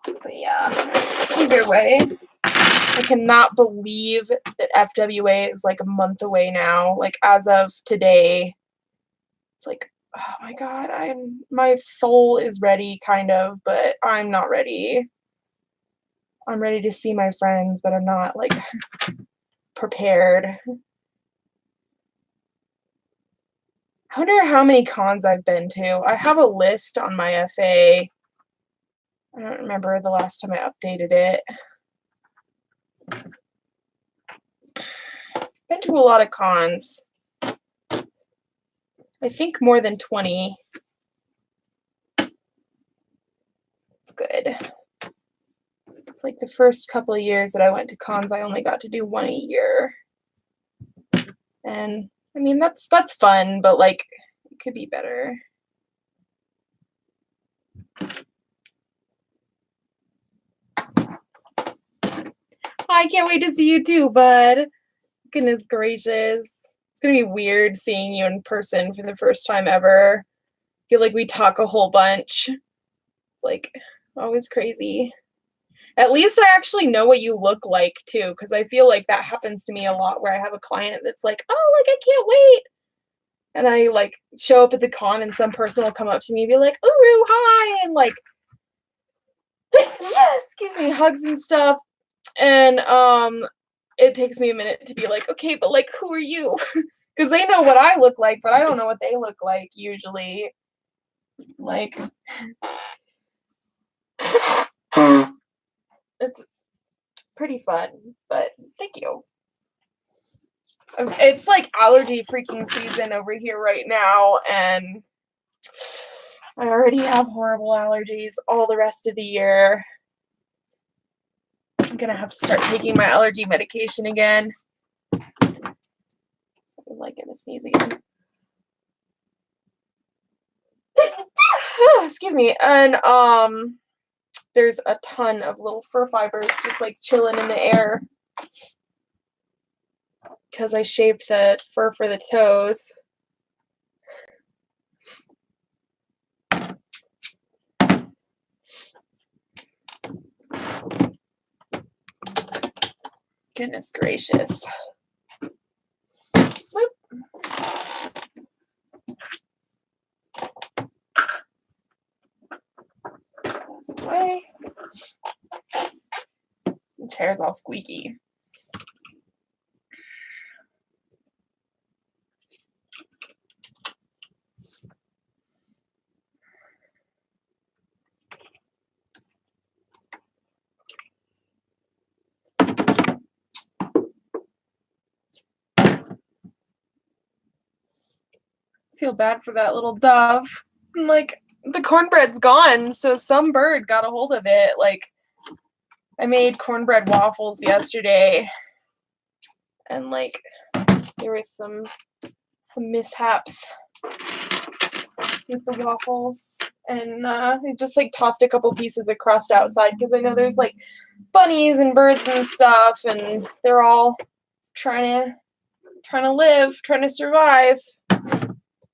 But yeah, either way, I cannot believe that FWA is like a month away now. Like as of today, it's like, oh my god, my soul is ready kind of, but I'm not ready. I'm ready to see my friends, but I'm not like prepared. I wonder how many cons I've been to. I have a list on my FA. I don't remember the last time I updated it. Been to a lot of cons. I think more than 20. It's good. It's like the first couple of years that I went to cons, I only got to do one a year. And I mean, that's fun, but like it could be better. I can't wait to see you too, bud. Goodness gracious. It's gonna be weird seeing you in person for the first time ever. I feel like we talk a whole bunch. It's like always crazy. At least I actually know what you look like too, because I feel like that happens to me a lot where I have a client that's like, oh, like I can't wait. And I like show up at the con and some person will come up to me and be like, ooh, hi, and like excuse me, hugs and stuff. And it takes me a minute to be like, okay, but like who are you? Because they know what I look like, but I don't know what they look like usually. Like it's pretty fun, but thank you. It's like allergy freaking season over here right now, and I already have horrible allergies all the rest of the year. I'm gonna have to start taking my allergy medication again. So I'm like gonna sneeze again. Excuse me. And there's a ton of little fur fibers just like chilling in the air because I shaved the fur for the toes. Goodness gracious. Whoop. Goes away. The chair's all squeaky. feel bad for that little dove. And, like, the cornbread's gone, so some bird got a hold of it. Like, I made cornbread waffles yesterday, and, like, there was some mishaps with the waffles, and I just, like, tossed a couple pieces of crust outside because I know there's, like, bunnies and birds and stuff, and they're all trying to live, trying to survive,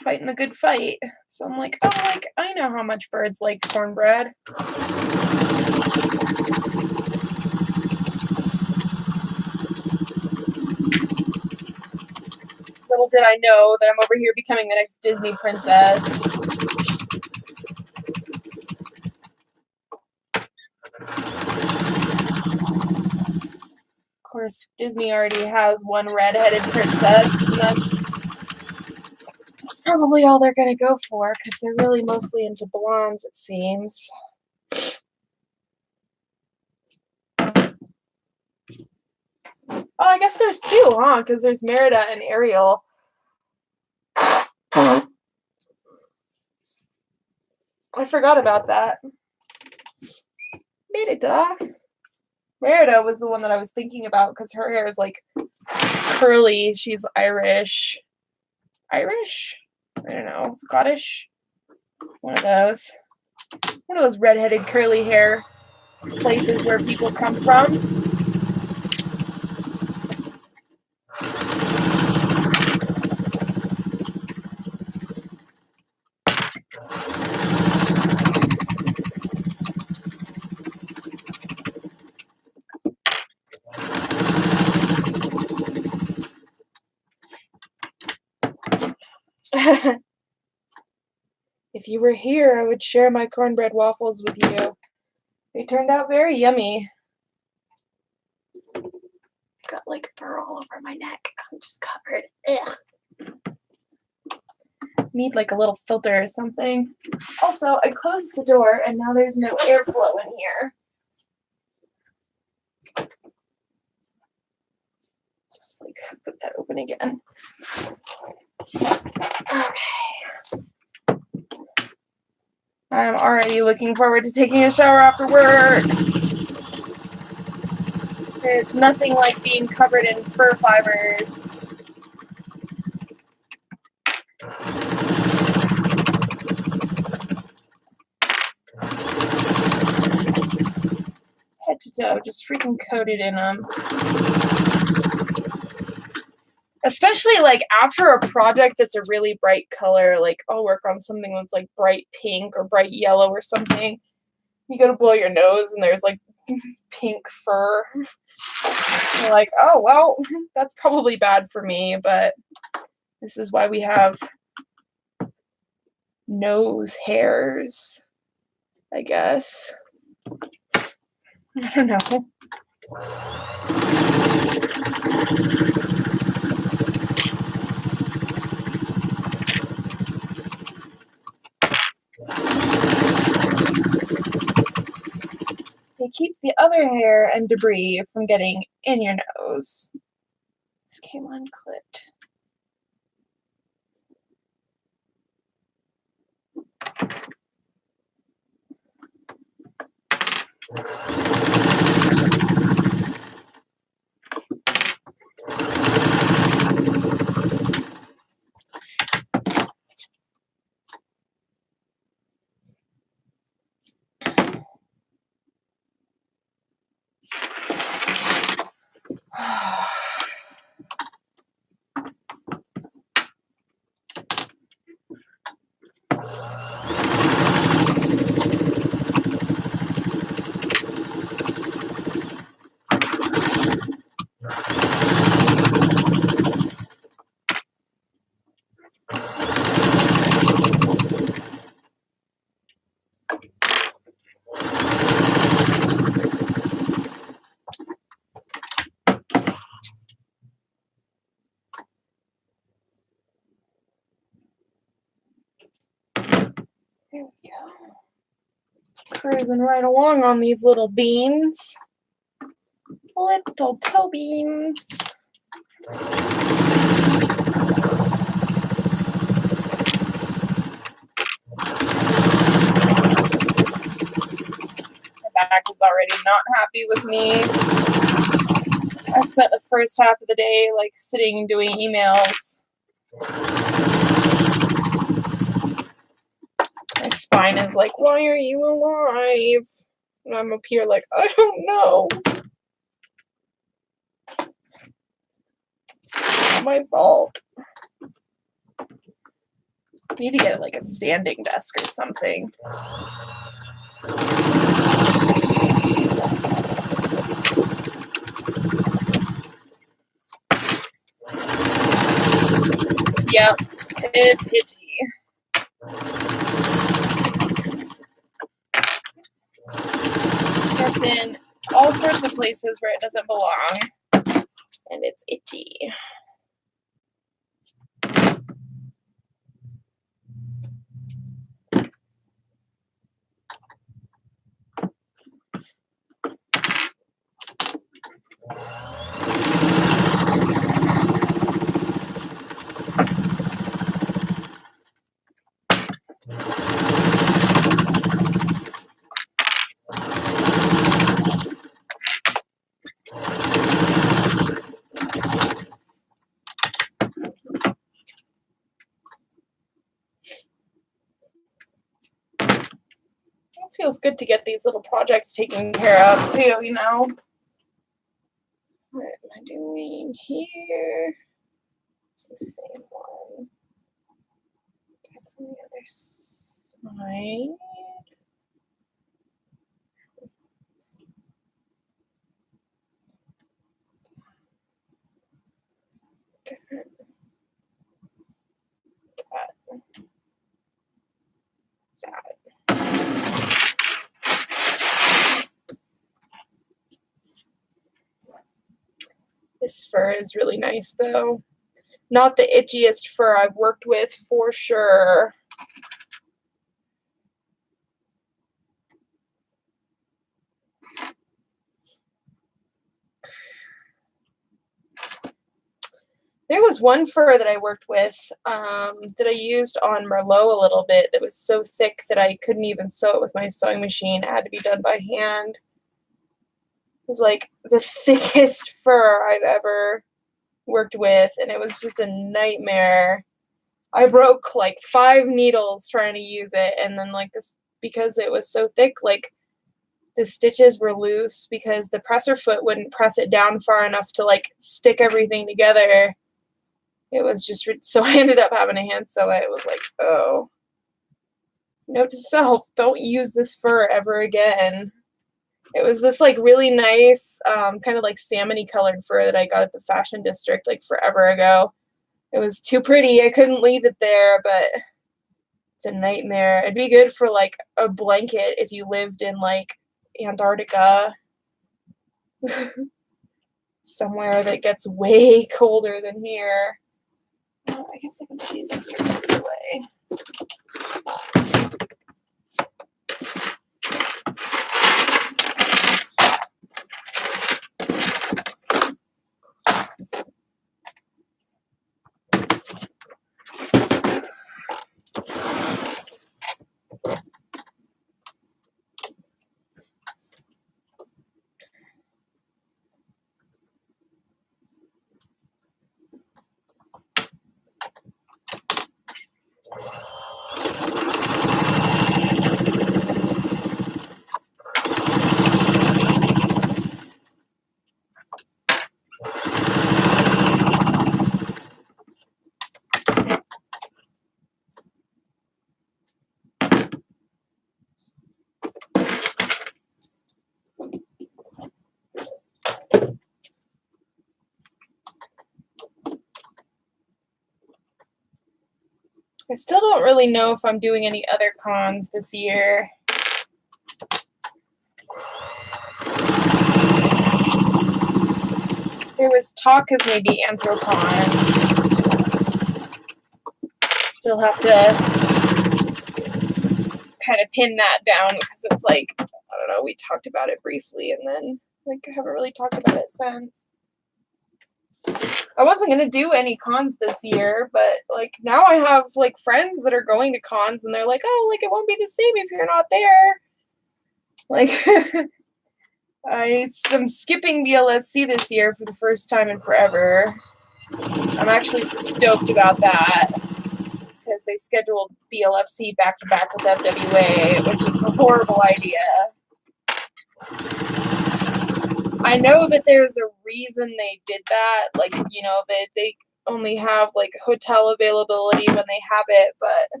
fighting the good fight. So I'm like, oh, like, I know how much birds like cornbread. Little did I know that I'm over here becoming the next Disney princess. Of course, Disney already has one red-headed princess, and that's probably all they're gonna go for, because they're really mostly into blondes, it seems. Oh, I guess there's two, huh? Because there's Merida and Ariel. I forgot about that. Merida. Merida was the one that I was thinking about because her hair is like curly. She's Irish. Irish? I don't know. Scottish? One of those. One of those redheaded curly hair places where people come from. If you were here, I would share my cornbread waffles with you. They turned out very yummy. Got like fur all over my neck. I'm just covered. Ugh. Need like a little filter or something. Also, I closed the door and now there's no airflow in here. Just like put that open again. Okay. I'm already looking forward to taking a shower after work. There's nothing like being covered in fur fibers. Head to toe, just freaking coated in them. Especially like after a project that's a really bright color, like I'll work on something that's like bright pink or bright yellow or something. You go to blow your nose and there's like pink fur. You're like, oh, well, that's probably bad for me, but this is why we have nose hairs, I guess. I don't know. It keeps the other hair and debris from getting in your nose. This came unclipped. There we go. Cruising right along on these little beans. Little toe beans. Mac is already not happy with me. I spent the first half of the day like sitting and doing emails. My spine is like, why are you alive? And I'm up here like, I don't know. My fault. I need to get like a standing desk or something. Yep, it's itchy. It's in all sorts of places where it doesn't belong, and it's itchy. It feels good to get these little projects taken care of too, you know. What am I doing here? The same one. That's on the other side. Different. This fur is really nice though. Not the itchiest fur I've worked with for sure. There was one fur that I worked with that I used on Merlot a little bit that was so thick that I couldn't even sew it with my sewing machine. It had to be done by hand. It was like the thickest fur I've ever worked with, and it was just a nightmare. I broke like 5 needles trying to use it, and then like this, because it was so thick, like the stitches were loose because the presser foot wouldn't press it down far enough to like stick everything together. It was just, so I ended up having a hand sew it. It was like, oh, note to self, don't use this fur ever again. It was this like really nice, kind of like salmony colored fur that I got at the Fashion District like forever ago. It was too pretty. I couldn't leave it there, but it's a nightmare. It'd be good for like a blanket if you lived in like Antarctica. Somewhere that gets way colder than here. Oh, I guess I can put these extra clips away. I still don't really know if I'm doing any other cons this year. There was talk of maybe Anthropon. Still have to kind of pin that down because it's like, I don't know, we talked about it briefly and then like I haven't really talked about it since. I wasn't going to do any cons this year, but like now I have like friends that are going to cons and they're like, oh, like it won't be the same if you're not there. Like I'm skipping BLFC this year for the first time in forever. I'm actually stoked about that because they scheduled BLFC back to back with FWA, which is a horrible idea. I know that there's a reason they did that, like, you know, they only have like hotel availability when they have it, but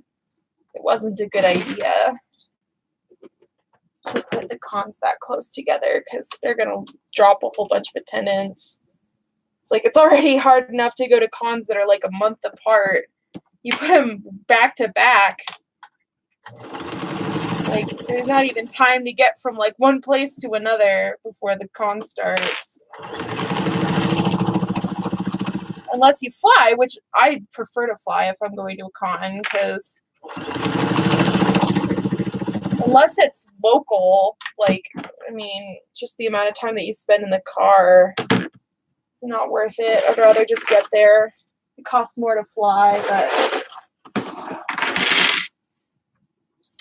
it wasn't a good idea to put the cons that close together because they're gonna drop a whole bunch of attendance. It's like it's already hard enough to go to cons that are like a month apart. You put them back to back, like there's not even time to get from like one place to another before the con starts. Unless you fly, which I prefer to fly if I'm going to a con, because unless it's local, like, I mean, just the amount of time that you spend in the car, it's not worth it. I'd rather just get there. It costs more to fly,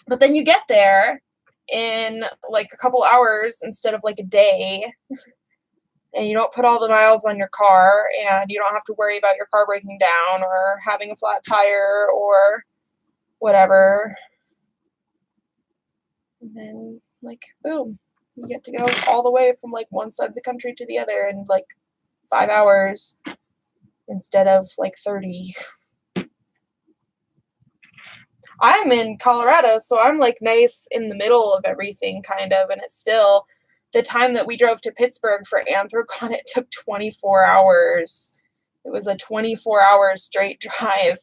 but then you get there in like a couple hours instead of like a day, and you don't put all the miles on your car, and you don't have to worry about your car breaking down or having a flat tire or whatever. And then, like, boom, you get to go all the way from like one side of the country to the other in like 5 hours instead of like 30. I'm in Colorado, so I'm like nice in the middle of everything, kind of, and it's still the time that we drove to Pittsburgh for Anthrocon, it took 24 hours. It was a 24-hour straight drive.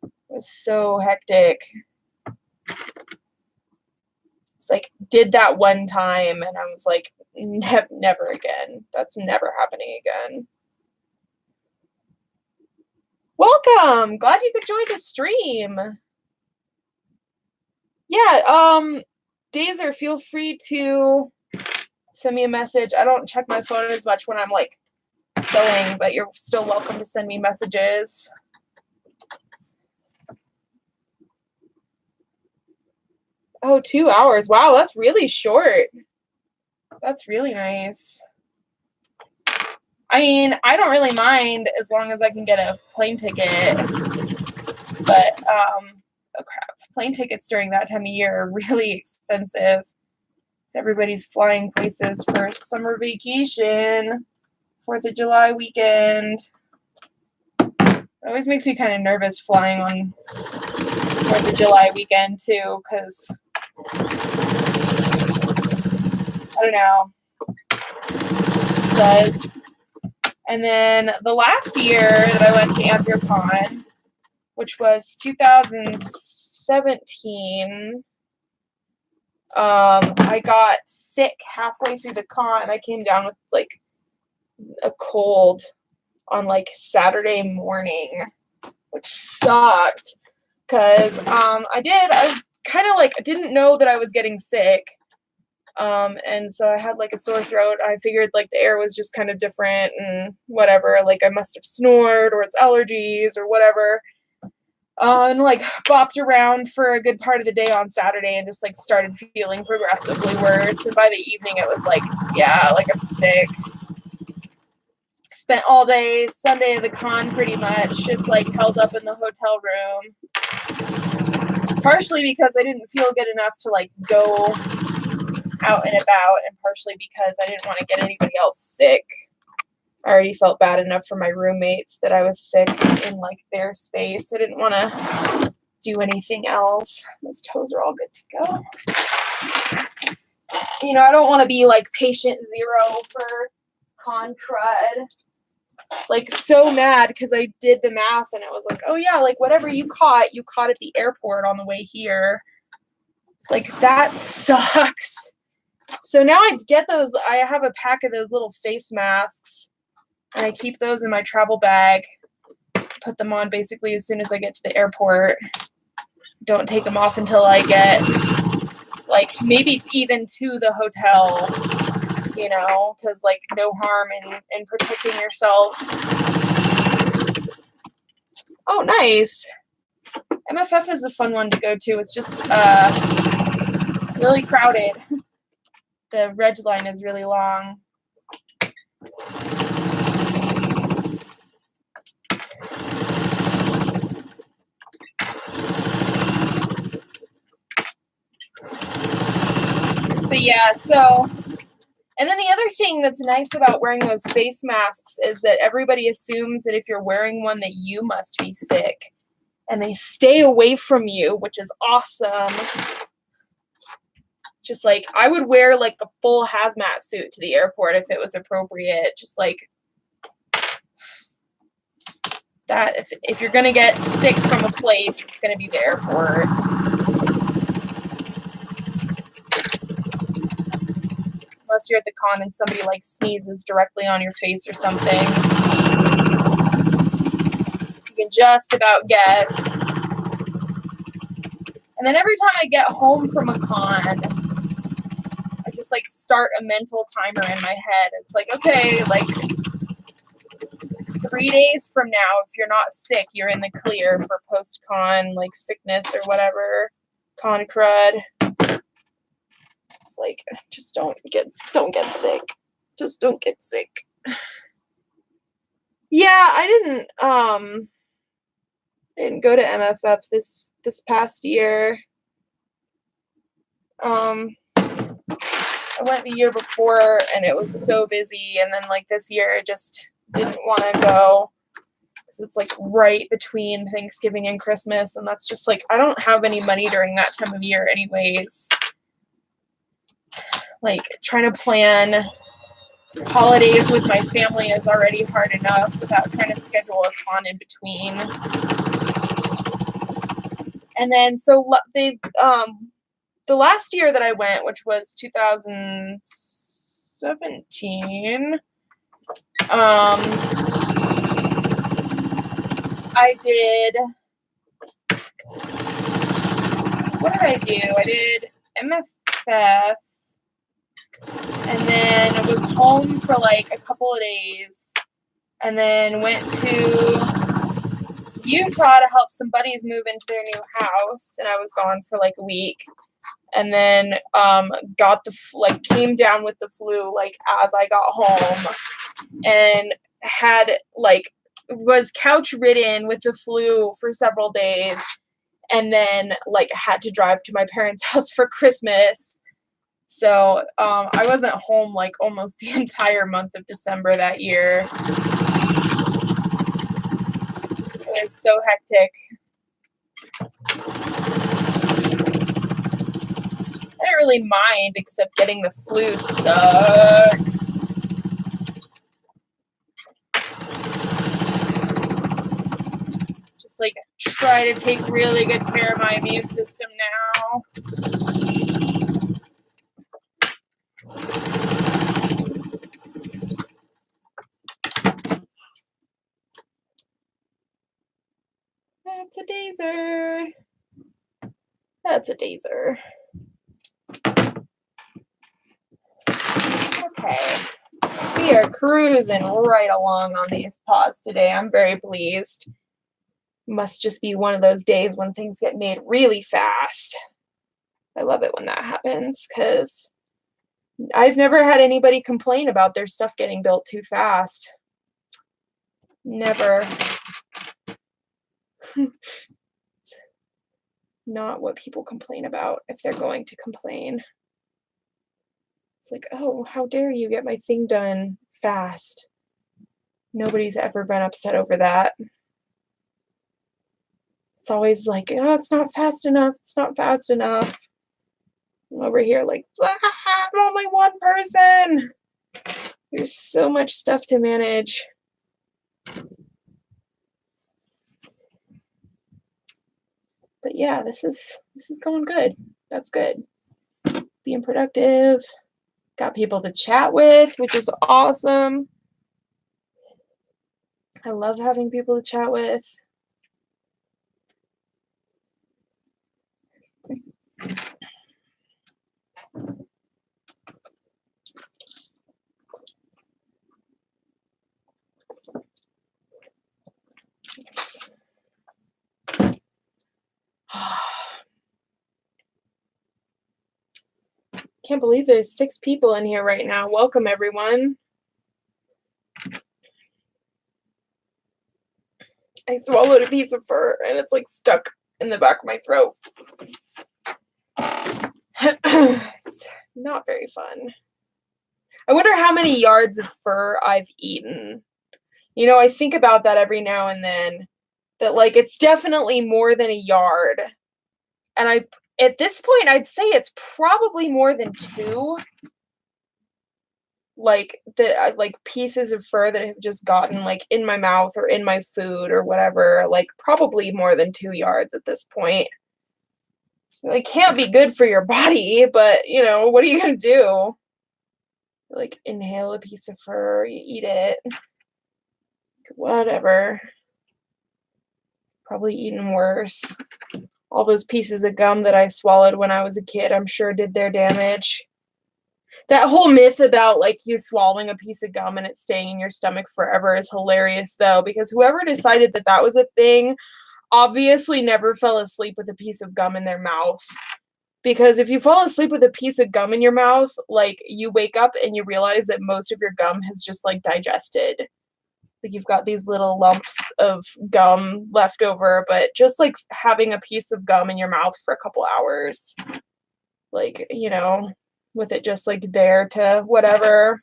It was so hectic. It's like, did that one time, and I was like, never again. That's never happening again. Welcome! Glad you could join the stream. Yeah, Dazer, feel free to send me a message. I don't check my phone as much when I'm like sewing, but you're still welcome to send me messages. Oh, 2 hours. Wow, that's really short. That's really nice. I mean, I don't really mind as long as I can get a plane ticket. But, oh crap. Plane tickets during that time of year are really expensive. So everybody's flying places for summer vacation, 4th of July weekend. It always makes me kind of nervous flying on 4th of July weekend too, because I don't know. It does. And then the last year that I went to Anthrocon, which was 2017, I got sick halfway through the con. I came down with like a cold on like Saturday morning, which sucked because I kind of like didn't know that I was getting sick. And so I had like a sore throat. I figured like the air was just kind of different and whatever, like I must have snored or it's allergies or whatever. And like bopped around for a good part of the day on Saturday and just like started feeling progressively worse. And by the evening it was like, yeah, like I'm sick. Spent all day Sunday at the con pretty much just like held up in the hotel room. Partially because I didn't feel good enough to like go out and about, and partially because I didn't want to get anybody else sick. I already felt bad enough for my roommates that I was sick in like their space. I didn't want to do anything else. Those toes are all good to go. You know, I don't want to be like patient zero for con crud. It's like so mad because I did the math and it was like, oh yeah, like whatever you caught at the airport on the way here. It's like, that sucks. So now I get those, I have a pack of those little face masks, and I keep those in my travel bag. Put them on basically as soon as I get to the airport. Don't take them off until I get, like, maybe even to the hotel, you know, because, like, no harm in protecting yourself. Oh, nice. MFF is a fun one to go to. It's just really crowded. the red line is really long. But yeah, so, and then the other thing that's nice about wearing those face masks is that everybody assumes that if you're wearing one that you must be sick, and they stay away from you, which is awesome. Just like, I would wear like a full hazmat suit to the airport if it was appropriate. Just like that, if you're gonna get sick from a place, it's gonna be the airport. Unless you're at the con and somebody like sneezes directly on your face or something. You can just about guess. And then every time I get home from a con, I just like start a mental timer in my head. It's like, okay, like 3 days from now, if you're not sick, you're in the clear for post-con, like sickness or whatever, con crud. It's like, just don't get sick. Just don't get sick. Yeah, I didn't go to MFF this past year. I went the year before and it was so busy, and then like this year I just didn't want to go because it's like right between Thanksgiving and Christmas, and that's just like, I don't have any money during that time of year anyways. Like, trying to plan holidays with my family is already hard enough without trying to schedule a con in between. And then so the last year that I went, which was 2017, I did, what did I do? I did MFF, and then I was home for like a couple of days, and then went to Utah to help some buddies move into their new house, and I was gone for like a week, and then got came down with the flu like as I got home, and had like was couch ridden with the flu for several days, and then like had to drive to my parents' house for Christmas. So I wasn't home like almost the entire month of December that year. It was so hectic. I didn't really mind, except getting the flu sucks. Just like try to take really good care of my immune system now. That's a dazer. That's a dazer. Okay. We are cruising right along on these paws today. I'm very pleased. Must just be one of those days when things get made really fast. I love it when that happens, because I've never had anybody complain about their stuff getting built too fast. Never. It's not what people complain about if they're going to complain. It's like, oh, how dare you get my thing done fast. Nobody's ever been upset over that. It's always like, oh, it's not fast enough. It's not fast enough. I'm over here like, I'm only one person. There's so much stuff to manage. But yeah, this is going good. That's good. Being productive. Got people to chat with, which is awesome. I love having people to chat with. Can't believe there's 6 people in here right now. Welcome, everyone. I swallowed a piece of fur and it's like stuck in the back of my throat. It's not very fun. I wonder how many yards of fur I've eaten. You know, I think about that every now and then, that like it's definitely more than a yard. And at this point, I'd say it's probably more than 2. Like pieces of fur that have just gotten like in my mouth or in my food or whatever, like probably more than 2 yards at this point. It can't be good for your body, but you know, what are you gonna do? Like inhale a piece of fur, you eat it, whatever. Probably eaten worse. All those pieces of gum that I swallowed when I was a kid, I'm sure did their damage. That whole myth about like you swallowing a piece of gum and it staying in your stomach forever is hilarious though, because whoever decided that that was a thing obviously never fell asleep with a piece of gum in their mouth. Because if you fall asleep with a piece of gum in your mouth, like you wake up and you realize that most of your gum has just like digested. Like you've got these little lumps of gum left over, but just like having a piece of gum in your mouth for a couple hours, like, you know, with it just like there to whatever.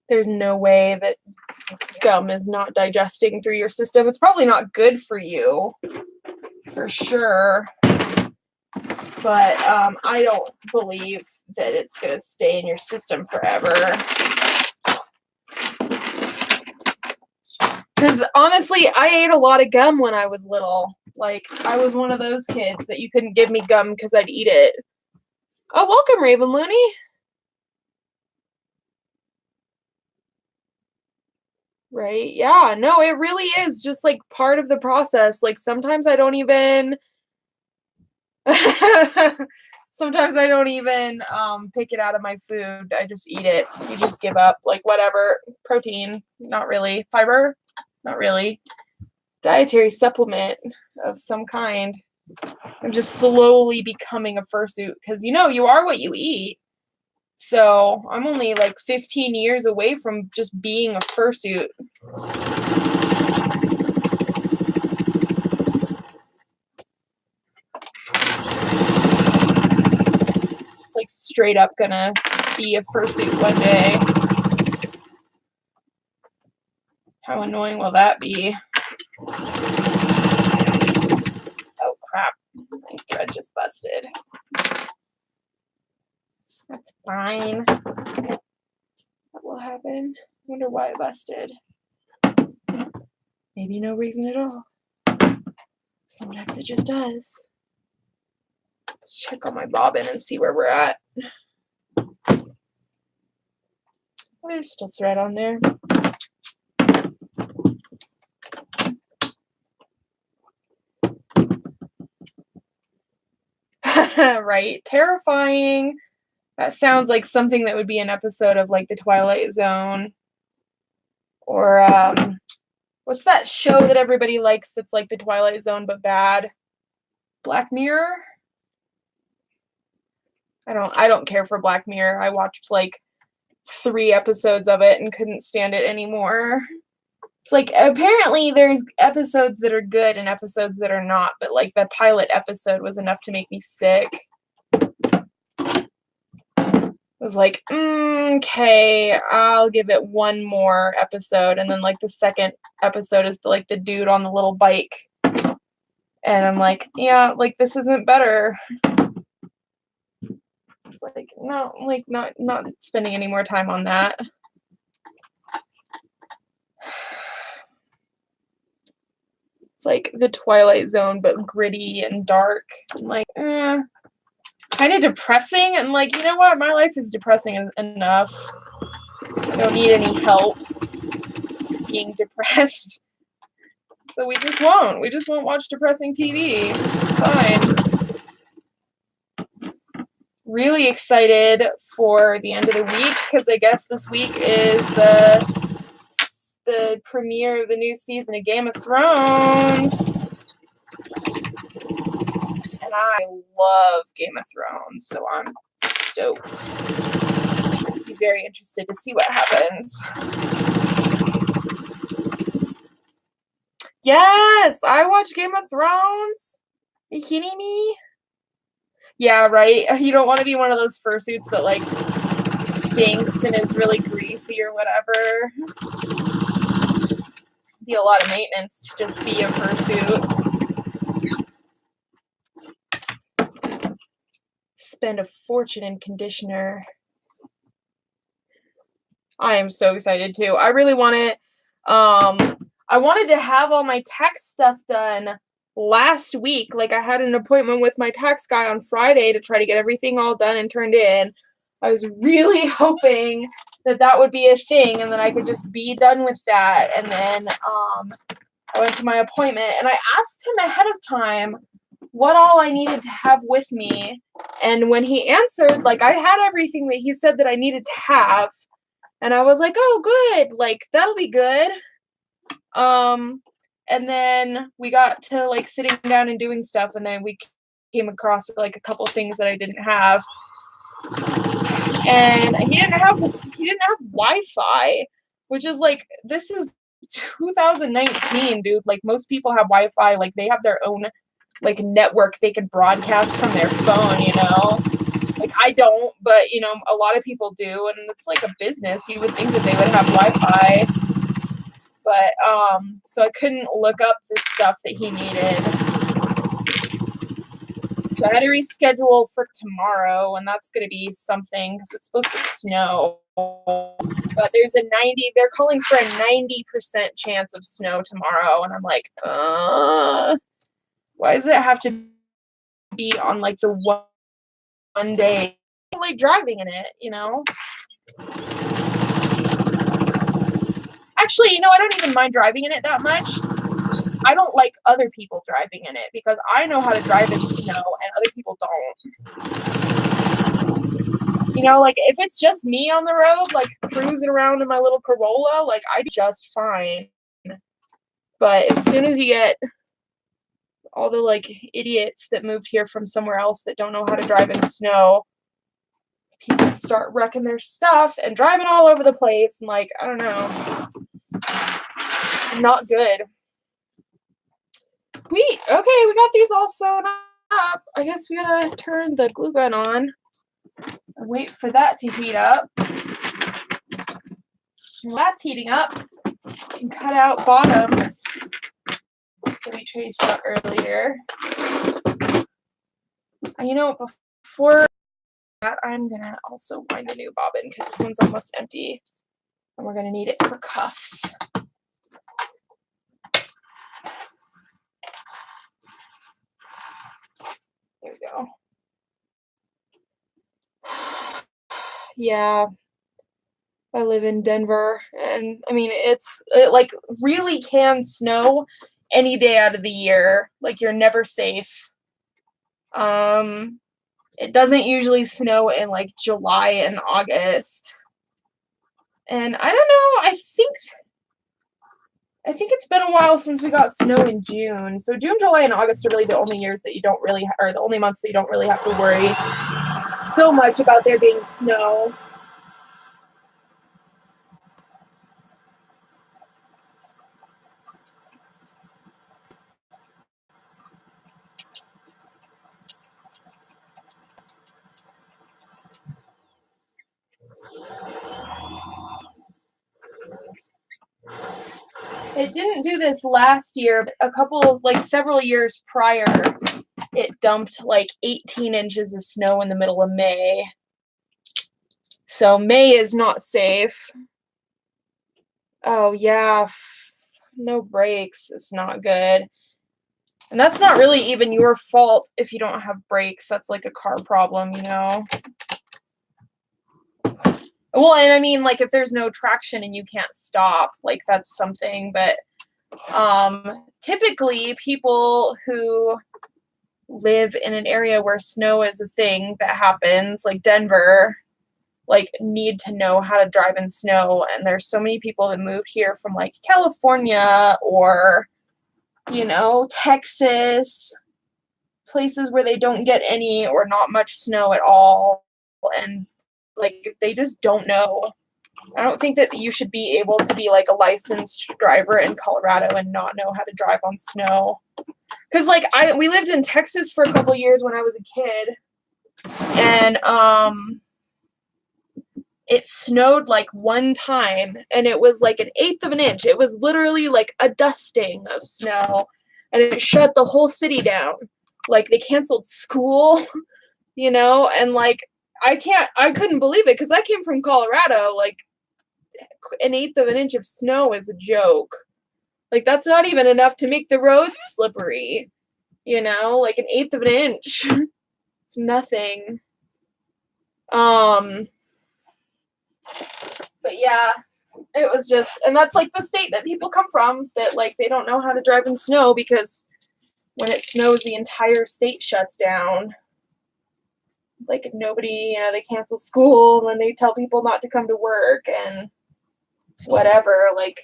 There's no way that gum is not digesting through your system. It's probably not good for you, for sure. But I don't believe that it's going to stay in your system forever. Because honestly, I ate a lot of gum when I was little. Like, I was one of those kids that you couldn't give me gum because I'd eat it. Oh, welcome, Raven Looney. Right? Yeah, no, it really is just like part of the process. Like, sometimes I don't even... Sometimes I don't even pick it out of my food. I just eat it. You just give up. Like, whatever. Protein. Not really. Fiber. Not really. Dietary supplement of some kind. I'm just slowly becoming a fursuit because, you know, you are what you eat. So I'm only like 15 years away from just being a fursuit. Just like straight up gonna be a fursuit one day. How annoying will that be? Oh crap, my thread just busted. That's fine. What will happen? Wonder why it busted. Maybe no reason at all. Sometimes it just does. Let's check on my bobbin and see where we're at. There's still thread on there. Right? Terrifying. That sounds like something that would be an episode of like The Twilight Zone. Or what's that show that everybody likes that's like The Twilight Zone but bad? Black Mirror? I don't care for Black Mirror. I watched like 3 episodes of it and couldn't stand it anymore. It's like apparently there's episodes that are good and episodes that are not, but like the pilot episode was enough to make me sick. I was like, okay, I'll give it one more episode. And then like the second episode is like the dude on the little bike. And I'm like, yeah, like this isn't better. It's like, no, like not spending any more time on that. It's like the Twilight Zone, but gritty and dark. I'm like, kind of depressing. And like, you know what? My life is depressing enough. I don't need any help being depressed. So we just won't. We just won't watch depressing TV. It's fine. Really excited for the end of the week because I guess this week is the premiere of the new season of Game of Thrones. And I love Game of Thrones, so I'm stoked. I'd be very interested to see what happens. Yes, I watch Game of Thrones. Are you kidding me? Yeah, right. You don't want to be one of those fursuits that like stinks and is really greasy or whatever. Be a lot of maintenance to just be a fursuit. Spend a fortune in conditioner. I am so excited too. I really want it. I wanted to have all my tax stuff done last week. Like I had an appointment with my tax guy on Friday to try to get everything all done and turned in. I was really hoping that that would be a thing and then I could just be done with that. And then I went to my appointment and I asked him ahead of time what all I needed to have with me. And when he answered, like I had everything that he said that I needed to have. And I was like, oh, good. Like, that'll be good. And then we got to like sitting down and doing stuff. And then we came across like a couple things that I didn't have. And he didn't have Wi-Fi, which is like, this is 2019, dude. Like most people have Wi-Fi. Like they have their own like network they can broadcast from their phone, you know? Like I don't, but you know, a lot of people do, and it's like a business. You would think that they would have Wi-Fi. But so I couldn't look up the stuff that he needed. So I had to reschedule for tomorrow, and that's gonna be something because it's supposed to snow. But there's they're calling for a 90% chance of snow tomorrow, and I'm like, why does it have to be on like the one day? I like driving in it, you know? Actually, you know, I don't even mind driving in it that much. I don't like other people driving in it because I know how to drive in snow and other people don't. You know, like if it's just me on the road, like cruising around in my little Corolla, like I do just fine. But as soon as you get all the like idiots that moved here from somewhere else that don't know how to drive in snow, people start wrecking their stuff and driving all over the place and like, I don't know. Not good. Sweet. Okay, we got these all sewn up. I guess we gotta turn the glue gun on and wait for that to heat up. While that's heating up, we can cut out bottoms that we traced out earlier. And you know, before that, I'm gonna also find a new bobbin because this one's almost empty and we're gonna need it for cuffs. There we go. Yeah, I live in Denver, and I mean, it like really can snow any day out of the year. Like you're never safe. It doesn't usually snow in like July and August. And I don't know, I think it's been a while since we got snow in June. So June, July, and August are really the only years that you don't really, or the only months that you don't really have to worry so much about there being snow. It didn't do this last year, but several years prior, it dumped like 18 inches of snow in the middle of May. So May is not safe. Oh yeah, no brakes. It's not good. And that's not really even your fault if you don't have brakes. That's like a car problem, you know? Well, and I mean, like, if there's no traction and you can't stop, like, that's something. But typically, people who live in an area where snow is a thing that happens, like Denver, like, need to know how to drive in snow. And there's so many people that moved here from, like, California or, you know, Texas, places where they don't get any or not much snow at all, and like they just don't know. I don't think that you should be able to be like a licensed driver in Colorado and not know how to drive on snow. Cause like we lived in Texas for a couple years when I was a kid, and it snowed like one time, and it was like 1/8 of an inch. It was literally like a dusting of snow, and it shut the whole city down. Like they canceled school, you know, and like I couldn't believe it because I came from Colorado. Like 1/8 of an inch of snow is a joke. Like that's not even enough to make the roads slippery, you know, like 1/8 of an inch. It's nothing. But yeah, it was just, and that's like the state that people come from, that like they don't know how to drive in snow because when it snows, the entire state shuts down. Like nobody, you know, they cancel school and they tell people not to come to work and whatever. Like,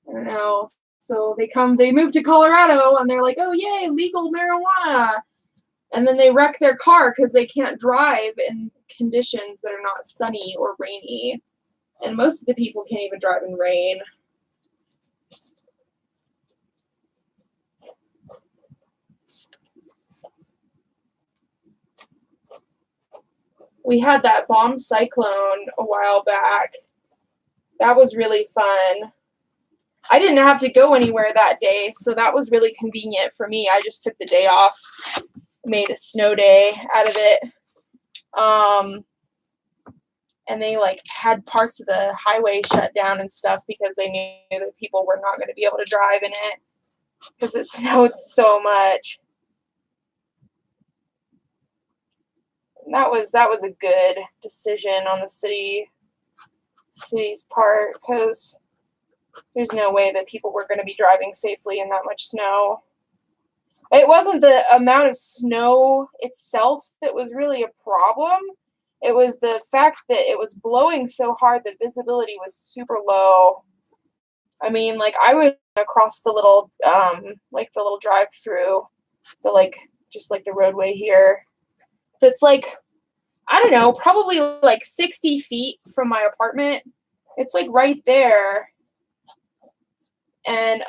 I don't know. So they move to Colorado and they're like, oh yay, legal marijuana. And then they wreck their car because they can't drive in conditions that are not sunny or rainy. And most of the people can't even drive in rain. We had that bomb cyclone a while back. That was really fun. I didn't have to go anywhere that day, so that was really convenient for me. I just took the day off, made a snow day out of it. And they like had parts of the highway shut down and stuff because they knew that people were not going to be able to drive in it because it snowed so much. And that was a good decision on the city's part because there's no way that people were going to be driving safely in that much snow. It wasn't the amount of snow itself that was really a problem. It was the fact that it was blowing so hard that visibility was super low. I mean, like I was across the little like the little drive-through, the like just like the roadway here. That's like, I don't know, probably like 60 feet from my apartment. It's like right there. And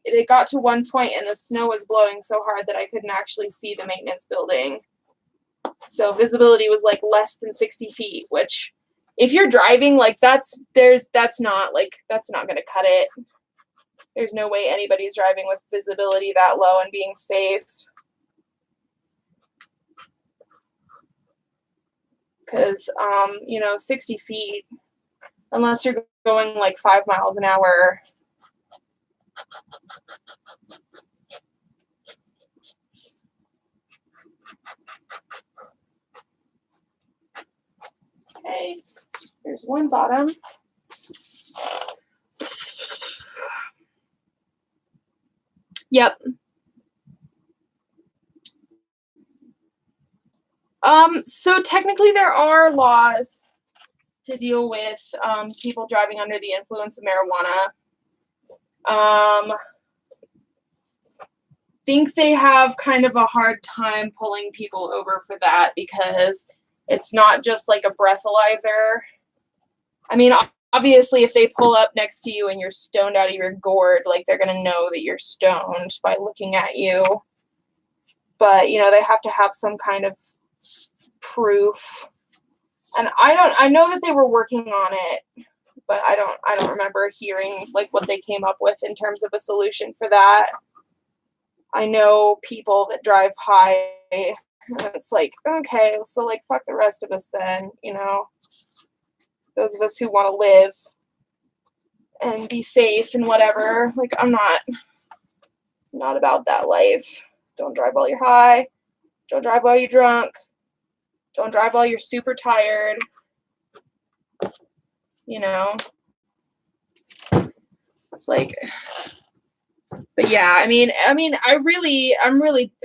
it got to one point and the snow was blowing so hard that I couldn't actually see the maintenance building. So visibility was like less than 60 feet, which if you're driving, like that's not going to cut it. There's no way anybody's driving with visibility that low and being safe. Because, 60 feet, unless you're going like 5 miles an hour. Okay, there's one bottom. Yep. So technically there are laws to deal with people driving under the influence of marijuana. Think they have kind of a hard time pulling people over for that because it's not just like a breathalyzer. I mean, obviously, if they pull up next to you and you're stoned out of your gourd, like they're gonna know that you're stoned by looking at you. But they have to have some kind of proof. And I know that they were working on it, but I don't remember hearing like what they came up with in terms of a solution for that. I know people that drive high, and it's like, okay, so like fuck the rest of us then, those of us who want to live and be safe and whatever. Like I'm not about that life. Don't drive while you're high. Don't drive while you're drunk. Don't drive while you're super tired. It's like, but yeah, I'm really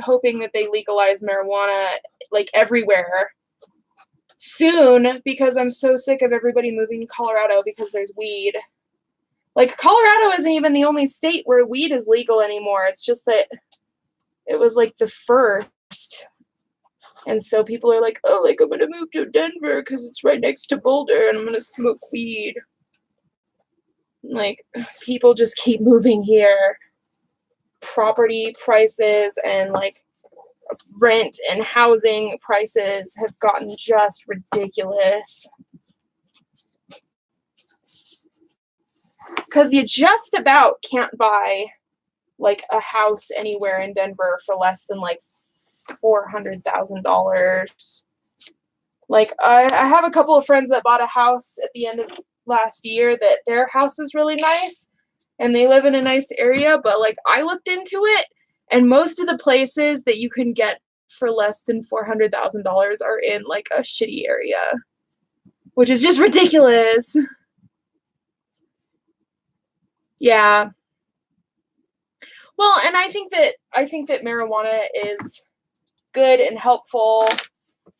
hoping that they legalize marijuana like everywhere soon because I'm so sick of everybody moving to Colorado because there's weed. Like Colorado isn't even the only state where weed is legal anymore. It's just that it was like the first. And so people are like, oh, like I'm gonna move to Denver because it's right next to Boulder and I'm gonna smoke weed. Like, people just keep moving here. Property prices and like rent and housing prices have gotten just ridiculous. Because you just about can't buy like a house anywhere in Denver for less than like $400,000. Like I have a couple of friends that bought a house at the end of last year that their house is really nice and they live in a nice area, but like I looked into it and most of the places that you can get for less than $400,000 are in like a shitty area, which is just ridiculous. Yeah. Well, and I think that marijuana is good and helpful.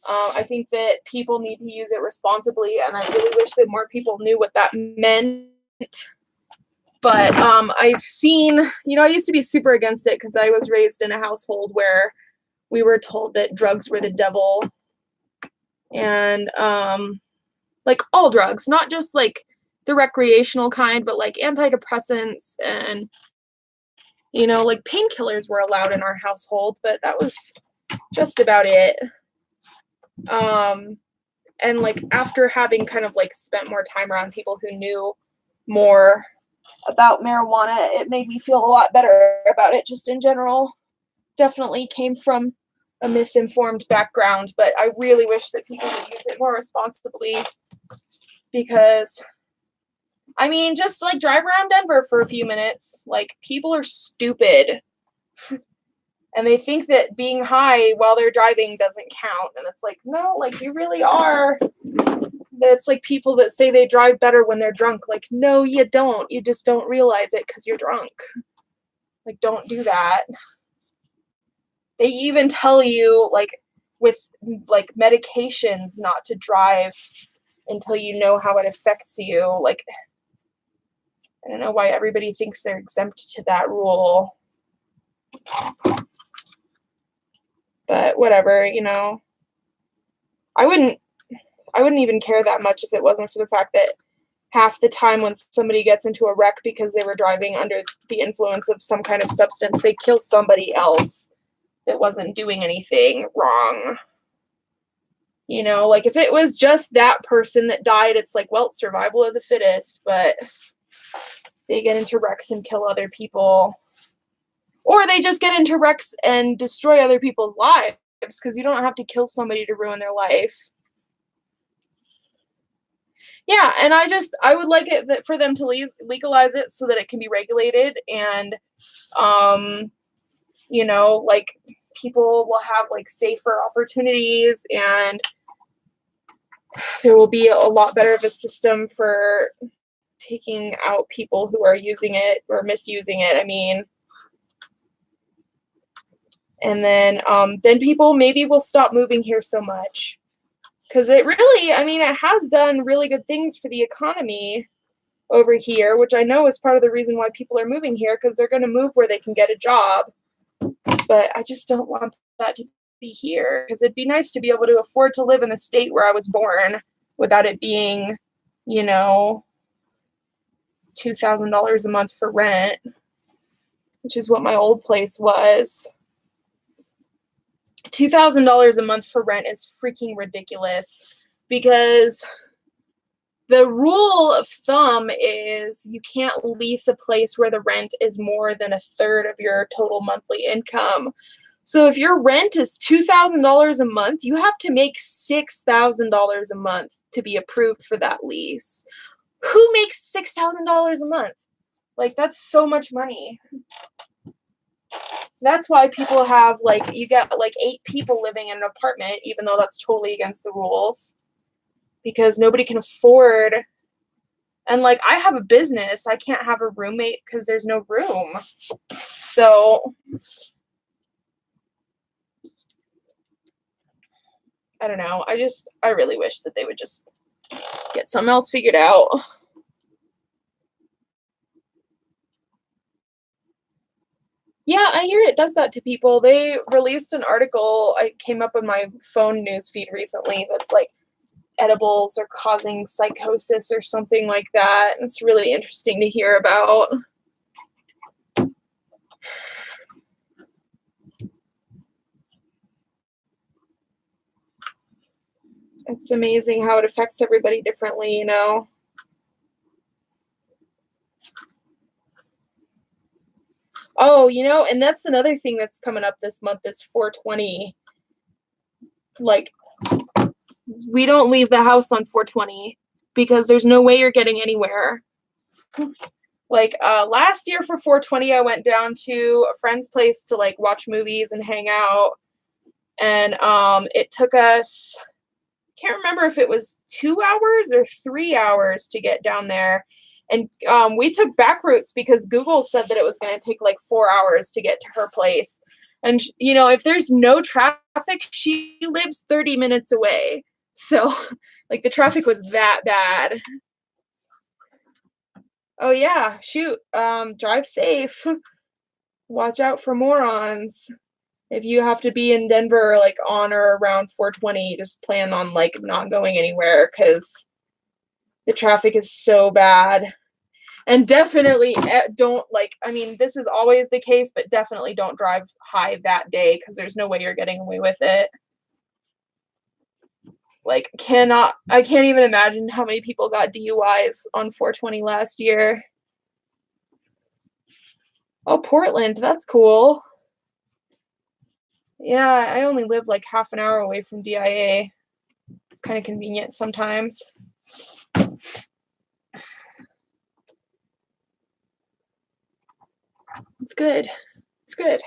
I think that people need to use it responsibly, and I really wish that more people knew what that meant. But I've seen, I used to be super against it because I was raised in a household where we were told that drugs were the devil, and like all drugs, not just like the recreational kind, but like antidepressants and like painkillers were allowed in our household, but that was just about it. And like after having kind of like spent more time around people who knew more about marijuana, it made me feel a lot better about it just in general. Definitely came from a misinformed background, but I really wish that people would use it more responsibly, because I mean, just like drive around Denver for a few minutes. Like, people are stupid. And they think that being high while they're driving doesn't count. And it's like, no, like you really are. It's like people that say they drive better when they're drunk. Like, no, you don't. You just don't realize it because you're drunk. Like, don't do that. They even tell you, like, with like medications not to drive until you know how it affects you. Like, I don't know why everybody thinks they're exempt to that rule. But whatever, I wouldn't even care that much if it wasn't for the fact that half the time when somebody gets into a wreck because they were driving under the influence of some kind of substance, they kill somebody else that wasn't doing anything wrong. Like if it was just that person that died, it's like, well, survival of the fittest, but they get into wrecks and kill other people. Or they just get into wrecks and destroy other people's lives, because you don't have to kill somebody to ruin their life. Yeah, and I would like it for them to legalize it so that it can be regulated, and like people will have like safer opportunities, and there will be a lot better of a system for taking out people who are using it or misusing it. I mean, and then people maybe will stop moving here so much, because it really, it has done really good things for the economy over here, which I know is part of the reason why people are moving here, because they're going to move where they can get a job. But I just don't want that to be here, because it'd be nice to be able to afford to live in the state where I was born without it being, $2,000 a month for rent, which is what my old place was. $2,000 a month for rent is freaking ridiculous, because the rule of thumb is you can't lease a place where the rent is more than a third of your total monthly income. So if your rent is $2,000 a month, you have to make $6,000 a month to be approved for that lease. Who makes $6,000 a month? Like, that's so much money. That's why people have, like, you get like 8 people living in an apartment, even though that's totally against the rules, because nobody can afford. And like, I have a business, I can't have a roommate because there's no room. So I don't know. I really wish that they would just get something else figured out. Yeah, I hear it does that to people. They released an article, I came up on my phone news feed recently, that's like edibles are causing psychosis or something like that. And it's really interesting to hear about. It's amazing how it affects everybody differently, you know. Oh, you know, and that's another thing that's coming up this month is 420. Like, we don't leave the house on 420 because there's no way you're getting anywhere. Like, last year for 420, I went down to a friend's place to like watch movies and hang out. And it took us, can't remember if it was 2 hours or 3 hours to get down there. And we took back routes because Google said that it was going to take like 4 hours to get to her place. And, you know, if there's no traffic, she lives 30 minutes away. So, like, the traffic was that bad. Oh, yeah, shoot. Drive safe. Watch out for morons. If you have to be in Denver, like, on or around 420, just plan on, like, not going anywhere because the traffic is so bad. And definitely don't, like, I mean, this is always the case, but definitely don't drive high that day because there's no way you're getting away with it. Like, I can't even imagine how many people got DUIs on 420 last year. Oh, Portland, that's cool. Yeah, I only live like half an hour away from DIA. It's kind of convenient sometimes. It's good. It's good.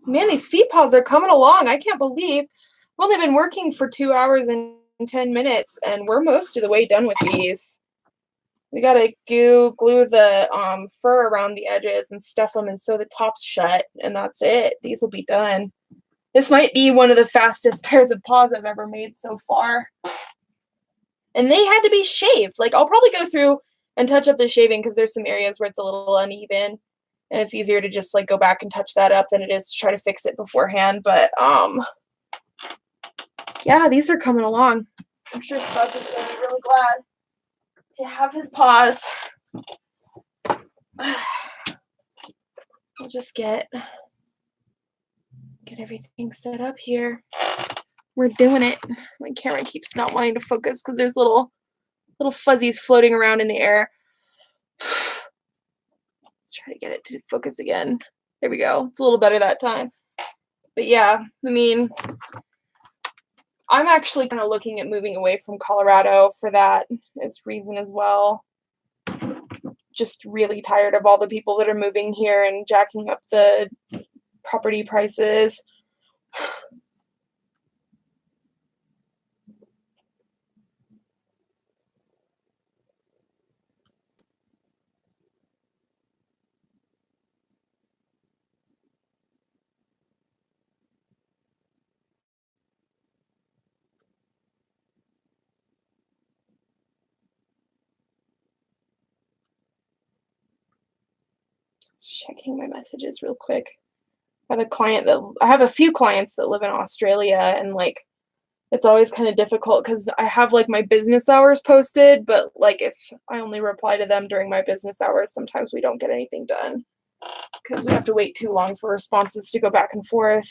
Man, these feet paws are coming along. I can't believe I've only been working for 2 hours and 10 minutes, and we're most of the way done with these. We gotta glue the fur around the edges and stuff them and sew the tops shut, and that's it. These will be done. This might be one of the fastest pairs of paws I've ever made so far. And they had to be shaved. Like, I'll probably go through and touch up the shaving because there's some areas where it's a little uneven. And it's easier to just like go back and touch that up than it is to try to fix it beforehand. But yeah, these are coming along. I'm sure Spuds is gonna be really glad to have his paws. I'll just get everything set up here. We're doing it. My camera keeps not wanting to focus because there's little fuzzies floating around in the air. Let's try to get it to focus again. There we go. It's a little better that time. But yeah, I mean, I'm actually kind of looking at moving away from Colorado for that reason as well. Just really tired of all the people that are moving here and jacking up the property prices. Checking my messages real quick. I have a few clients that live in Australia, and like it's always kind of difficult because I have like my business hours posted, but like if I only reply to them during my business hours, sometimes we don't get anything done because we have to wait too long for responses to go back and forth.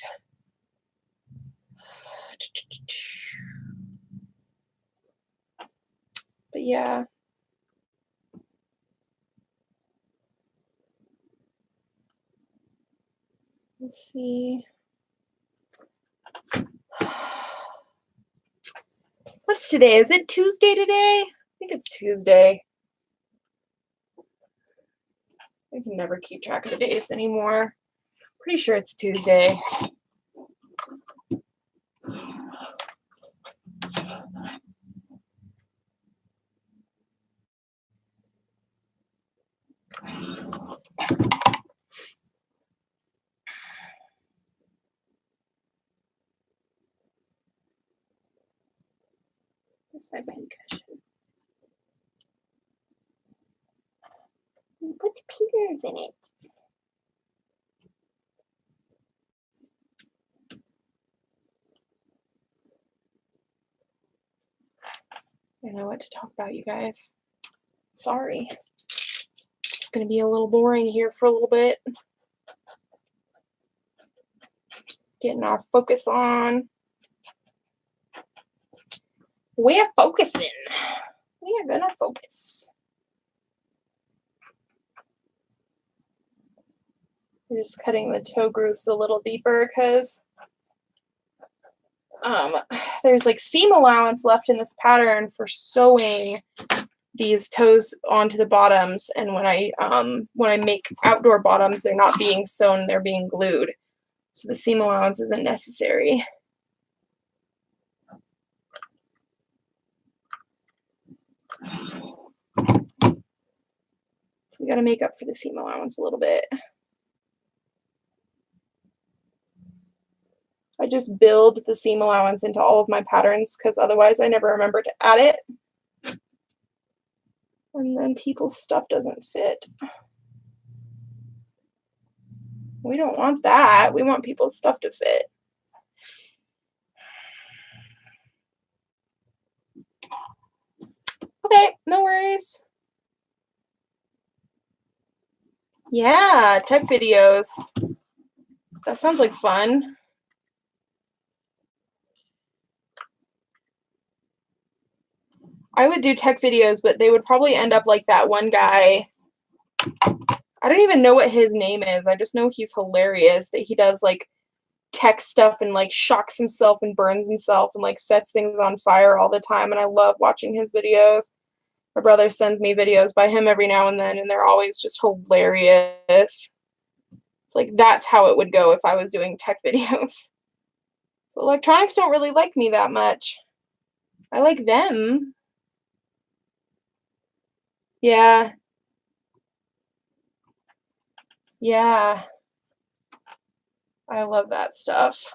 But yeah. Let's see. What's today? Is it Tuesday today? I think it's Tuesday. I can never keep track of the days anymore. Pretty sure it's Tuesday. Where's my pen cushion? put pins in it. I don't know what to talk about, you guys. Sorry. It's going to be a little boring here for a little bit. Getting our focus on. We're focusing. We are going to focus. We're just cutting the toe grooves a little deeper because there's like seam allowance left in this pattern for sewing these toes onto the bottoms, and when I make outdoor bottoms, they're not being sewn, they're being glued, so the seam allowance isn't necessary. So we got to make up for the seam allowance a little bit. I just build the seam allowance into all of my patterns because otherwise I never remember to add it. And then people's stuff doesn't fit. We don't want that. We want people's stuff to fit. Okay, no worries. Yeah, tech videos. That sounds like fun. I would do tech videos, but they would probably end up like that one guy. I don't even know what his name is. I just know he's hilarious, that he does like tech stuff and like shocks himself and burns himself and like sets things on fire all the time, and I love watching his videos. My brother sends me videos by him every now and then, and they're always just hilarious. It's like that's how it would go if I was doing tech videos. So electronics don't really like me that much. I like them. Yeah. Yeah. I love that stuff.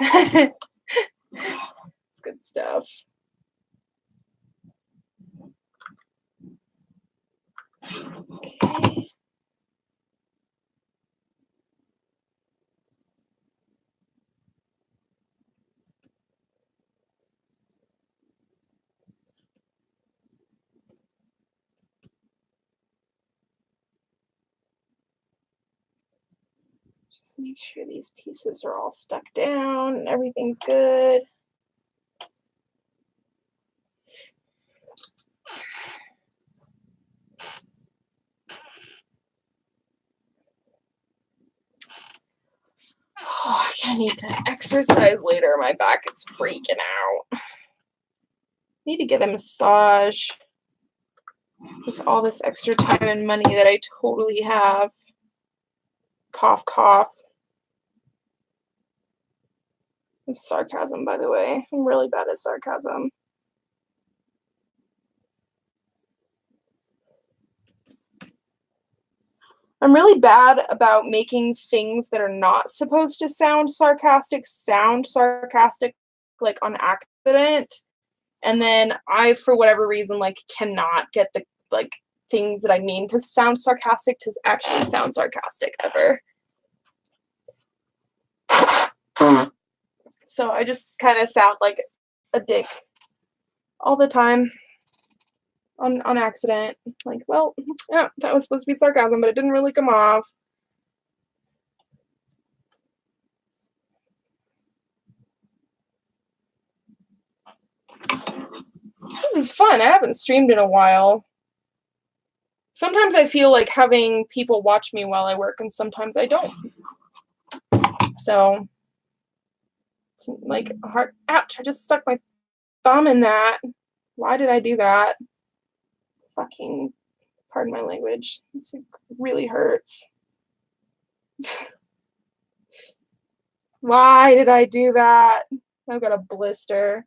It's good stuff. Okay. Just make sure these pieces are all stuck down and everything's good. Oh, I need to exercise later. My back is freaking out. Need to get a massage with all this extra time and money that I totally have. Cough, cough. It's sarcasm, by the way. I'm really bad at sarcasm. I'm really bad about making things that are not supposed to sound sarcastic like on accident. And then I, for whatever reason, like cannot get the like things that I mean to sound sarcastic to actually sound sarcastic ever. So I just kind of sound like a dick all the time on accident. Like, well, yeah, that was supposed to be sarcasm, but it didn't really come off. This is fun. I haven't streamed in a while. Sometimes I feel like having people watch me while I work, and sometimes I don't. So, it's like hard. Ouch! I just stuck my thumb in that. Why did I do that? Fucking, pardon my language. This really hurts. Why did I do that? I've got a blister.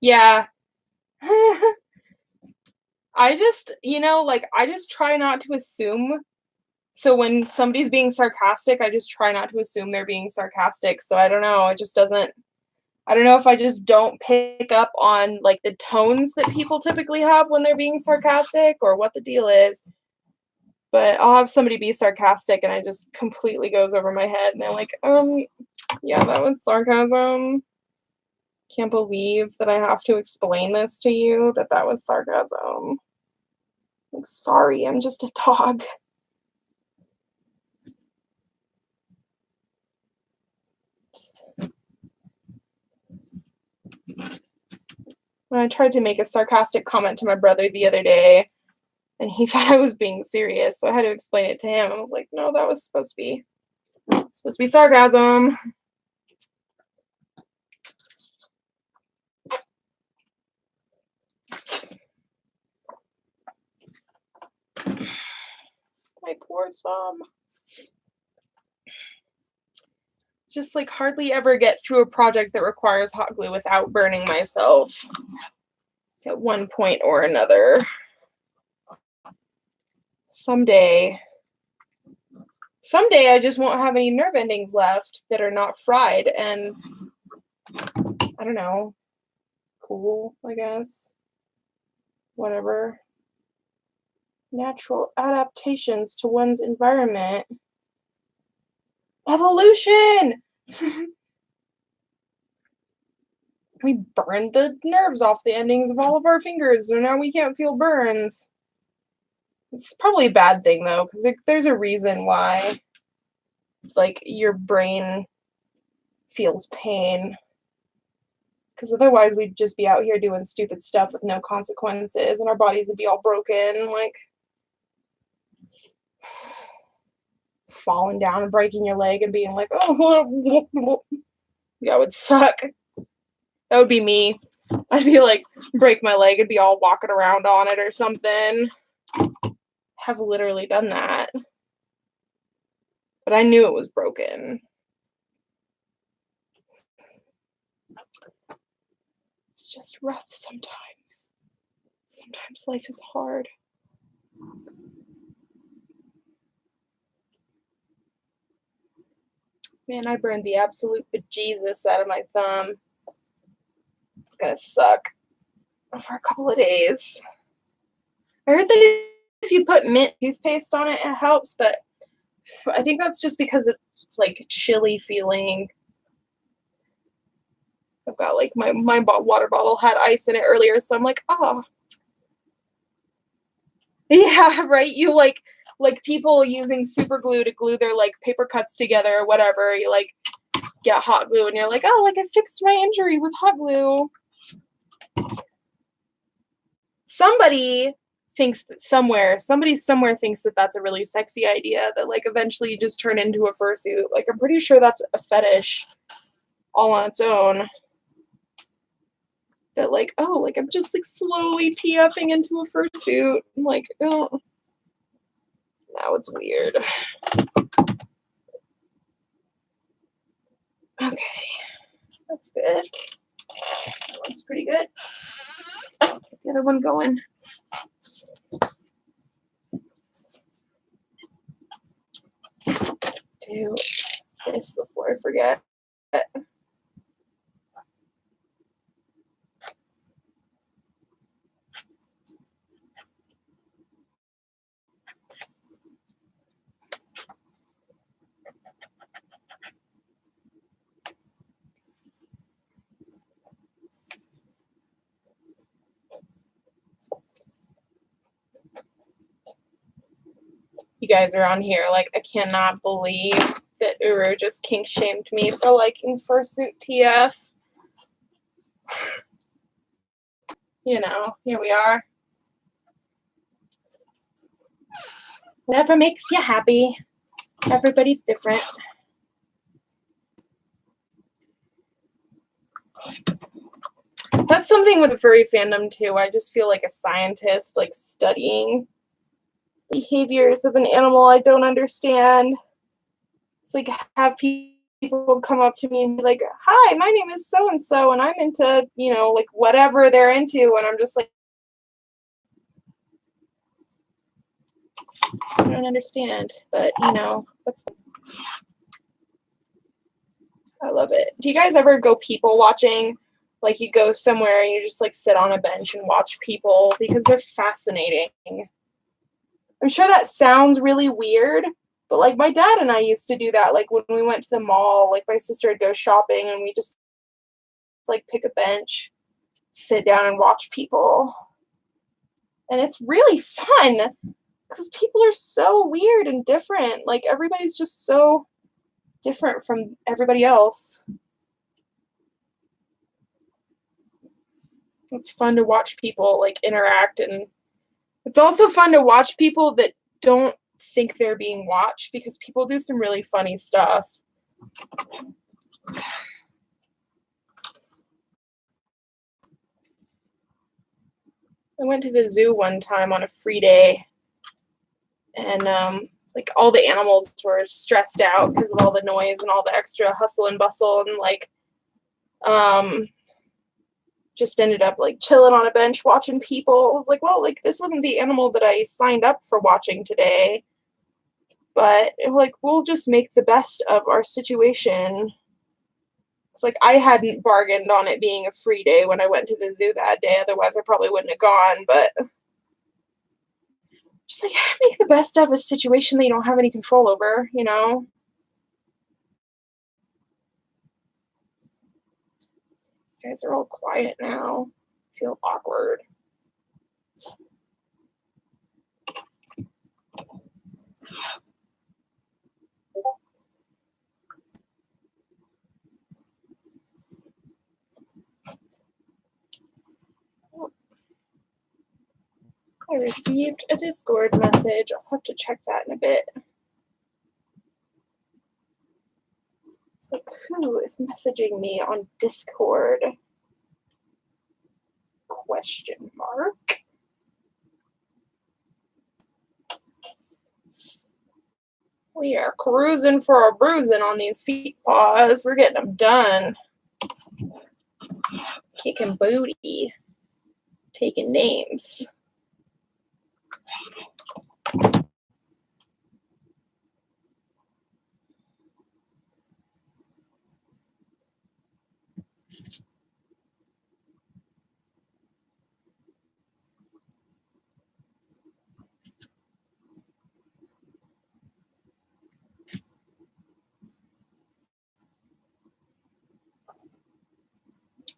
Yeah. I just, like, I just try not to assume. So when somebody's being sarcastic, I just try not to assume they're being sarcastic. So I don't know, it just doesn't I don't know if I just don't pick up on, like, the tones that people typically have when they're being sarcastic or what the deal is, but I'll have somebody be sarcastic and it just completely goes over my head, and they're like, yeah, that was sarcasm. Can't believe that I have to explain this to you, that that was sarcasm. Like, sorry, I'm just a dog. Just when I tried to make a sarcastic comment to my brother the other day, and he thought I was being serious, so I had to explain it to him. I was like, "No, that was supposed to be sarcasm." My poor thumb. Just, like, hardly ever get through a project that requires hot glue without burning myself at one point or another. Someday someday I just won't have any nerve endings left that are not fried, and I don't know, cool, I guess. Whatever. Natural adaptations to one's environment. Evolution! We burned the nerves off the endings of all of our fingers, so now we can't feel burns. It's probably a bad thing though, because there's a reason why, like, your brain feels pain. Because otherwise, we'd just be out here doing stupid stuff with no consequences, and our bodies would be all broken, like falling down and breaking your leg and being like, oh, that would suck. That would be me. I'd be like, break my leg and be all walking around on it or something. Have literally done that. But I knew it was broken. It's just rough sometimes. Sometimes life is hard. Man, I burned the absolute bejesus out of my thumb. It's gonna suck for a couple of days. I heard that if you put mint toothpaste on it, it helps, but I think that's just because it's like chilly feeling. I've got like my water bottle had ice in it earlier, so I'm like, oh, yeah, right. You like people using super glue to glue their like paper cuts together or whatever. You like get hot glue and you're like, oh, like I fixed my injury with hot glue. Somebody thinks that somebody somewhere thinks that that's a really sexy idea, that like eventually you just turn into a fursuit. Like I'm pretty sure that's a fetish all on its own. That like, oh, like I'm just like slowly TFing into a fursuit. I'm like, oh, now it's weird. Okay, that's good. That one's pretty good. Get the other one going. Do this before I forget. You guys are on here. Like, I cannot believe that Uru just kink shamed me for liking fursuit TF. You know, here we are. Whatever makes you happy. Everybody's different. That's something with the furry fandom too. I just feel like a scientist, like studying behaviors of an animal I don't understand. It's like have people people come up to me and be like, "Hi, my name is so and so, and I'm into, like whatever they're into," and I'm just like, I don't understand, but that's I love it. Do you guys ever go people watching? Like you go somewhere and you just like sit on a bench and watch people because they're fascinating. I'm sure that sounds really weird, but like my dad and I used to do that. Like when we went to the mall, like my sister would go shopping and we just like pick a bench, sit down and watch people. And it's really fun because people are so weird and different. Like everybody's just so different from everybody else. It's fun to watch people like interact, and it's also fun to watch people that don't think they're being watched because people do some really funny stuff. I went to the zoo one time on a free day, and like all the animals were stressed out because of all the noise and all the extra hustle and bustle, and like just ended up like chilling on a bench watching people. I was like, well, like this wasn't the animal that I signed up for watching today, but like we'll just make the best of our situation. It's like I hadn't bargained on it being a free day when I went to the zoo that day, otherwise I probably wouldn't have gone, but just like make the best of a situation that you don't have any control over, You guys are all quiet now. I feel awkward. I received a Discord message. I'll have to check that in a bit. It's like, who is messaging me on Discord? Question mark. We are cruising for a bruising on these feet paws. We're getting them done. Kicking booty. Taking names.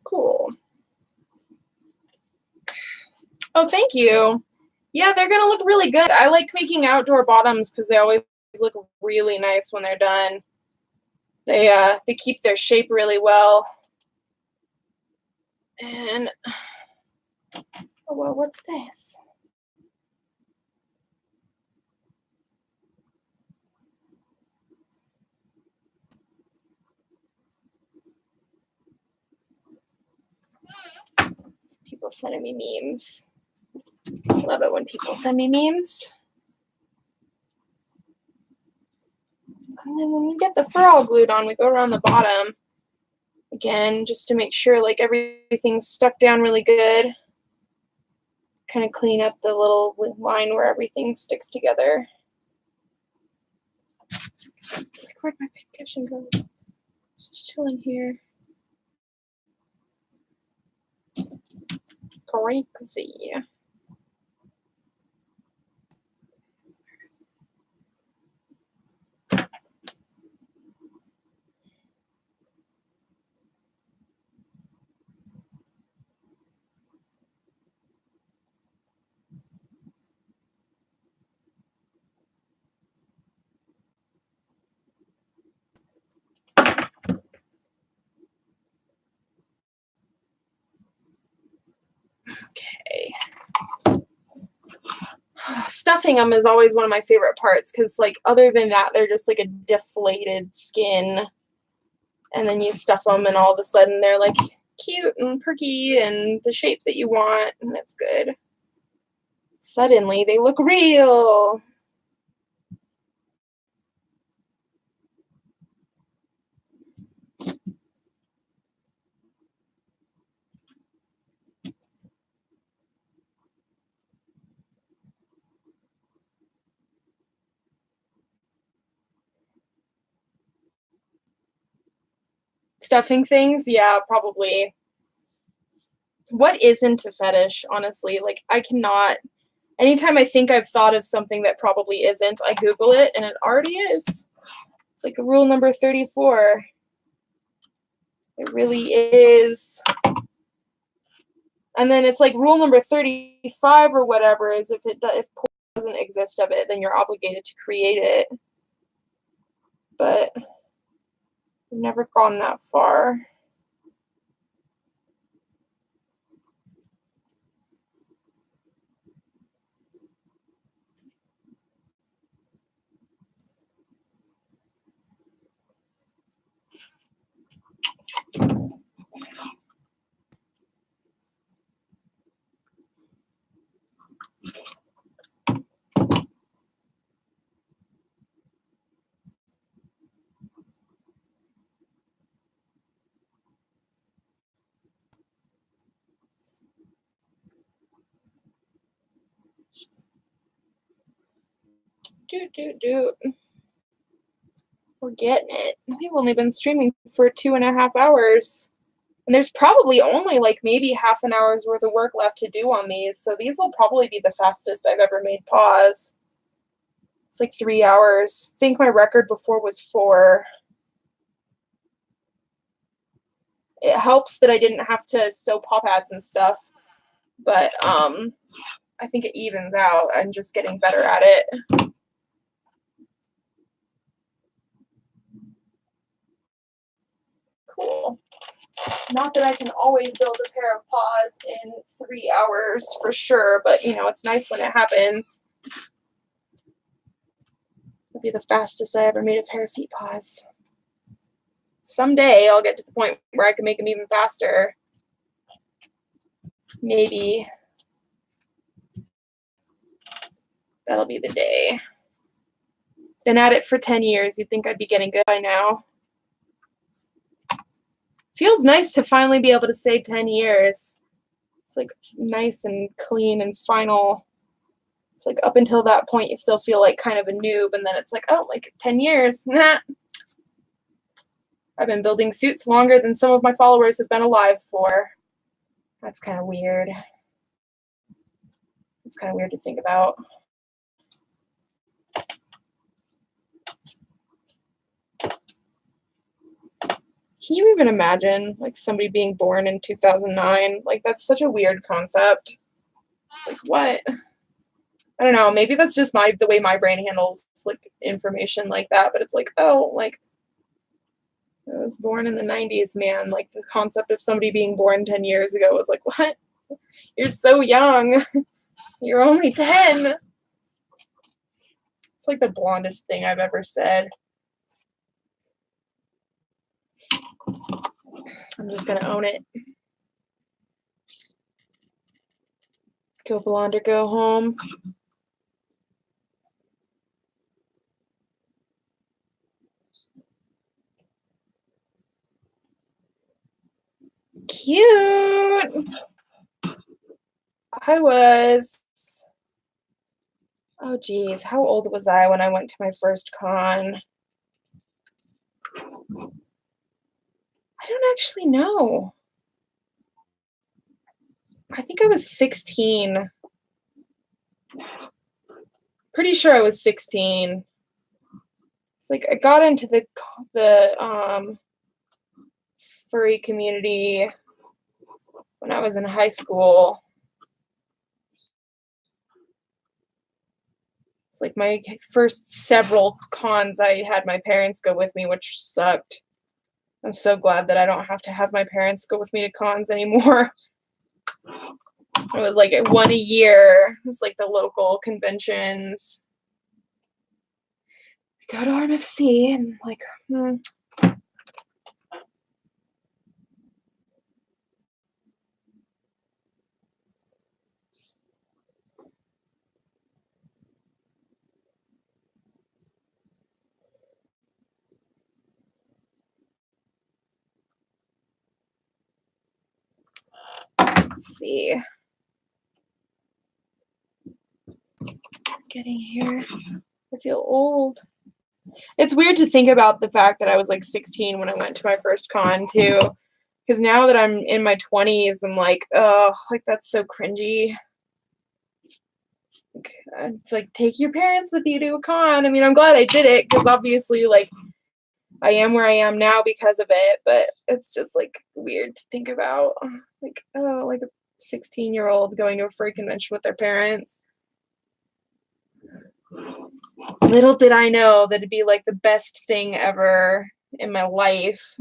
Cool. Oh, thank you. Yeah, they're going to look really good. I like making outdoor bottoms because they always look really nice when they're done. They keep their shape really well. And oh well, what's this? It's people sending me memes. I love it when people send me memes. And then when we get the fur all glued on, we go around the bottom again just to make sure like everything's stuck down really good. Kind of clean up the little line where everything sticks together. It's like, where'd my pincushion go? It's just chilling here. Crazy. Okay. Stuffing them is always one of my favorite parts because, like, other than that, they're just like a deflated skin. And then you stuff them, and all of a sudden they're like cute and perky and the shape that you want, and it's good. Suddenly they look real. stuffing things, yeah, probably. What isn't a fetish, honestly? Like, I cannot anytime I think I've thought of something that probably isn't, I Google it and it already is. It's like rule number 34. It really is. And then it's like rule number 35 or whatever is if porn doesn't exist of it, then you're obligated to create it. But I've never gone that far. Do. We're getting it. We've only been streaming for 2.5 hours. And there's probably only like maybe half an hour's worth of work left to do on these. So these will probably be the fastest I've ever made pause. It's like 3 hours. I think my record before was 4. It helps that I didn't have to sew pop ads and stuff. But I think it evens out. I'm just getting better at it. Cool. Not that I can always build a pair of paws in 3 hours for sure, but you know, it's nice when it happens. It'll be the fastest I ever made a pair of feet paws. Someday I'll get to the point where I can make them even faster. Maybe. That'll be the day. Been at it for 10 years. You'd think I'd be getting good by now. Feels nice to finally be able to say 10 years. It's like nice and clean and final. It's like up until that point, you still feel like kind of a noob. And then it's like, oh, like 10 years. Nah. I've been building suits longer than some of my followers have been alive for. That's kind of weird. It's kind of weird to think about. Can you even imagine like somebody being born in 2009? Like that's such a weird concept. Like what? I don't know. Maybe that's just the way my brain handles like information like that. But it's like, oh, like I was born in the 90s, man. Like the concept of somebody being born 10 years ago was like, what? You're so young. You're only 10. It's like the blondest thing I've ever said. I'm just going to own it. Go blonde or go home. Cute. I was, oh geez, how old was I when I went to my first con? I don't actually know. I think I was 16. Pretty sure I was 16. It's like I got into the furry community when I was in high school. It's like my first several cons I had my parents go with me, which sucked. I'm so glad that I don't have to have my parents go with me to cons anymore. It was like one a year. It was like the local conventions. Go to RMFC and like, let's see. Getting here. I feel old. It's weird to think about the fact that I was like 16 when I went to my first con too. Because now that I'm in my 20s, I'm like, oh, like that's so cringy. It's like take your parents with you to a con. I mean, I'm glad I did it because obviously, like, I am where I am now because of it. But it's just like weird to think about, like, oh, like a 16-year-old going to a furry convention with their parents. Little did I know that it'd be like the best thing ever in my life.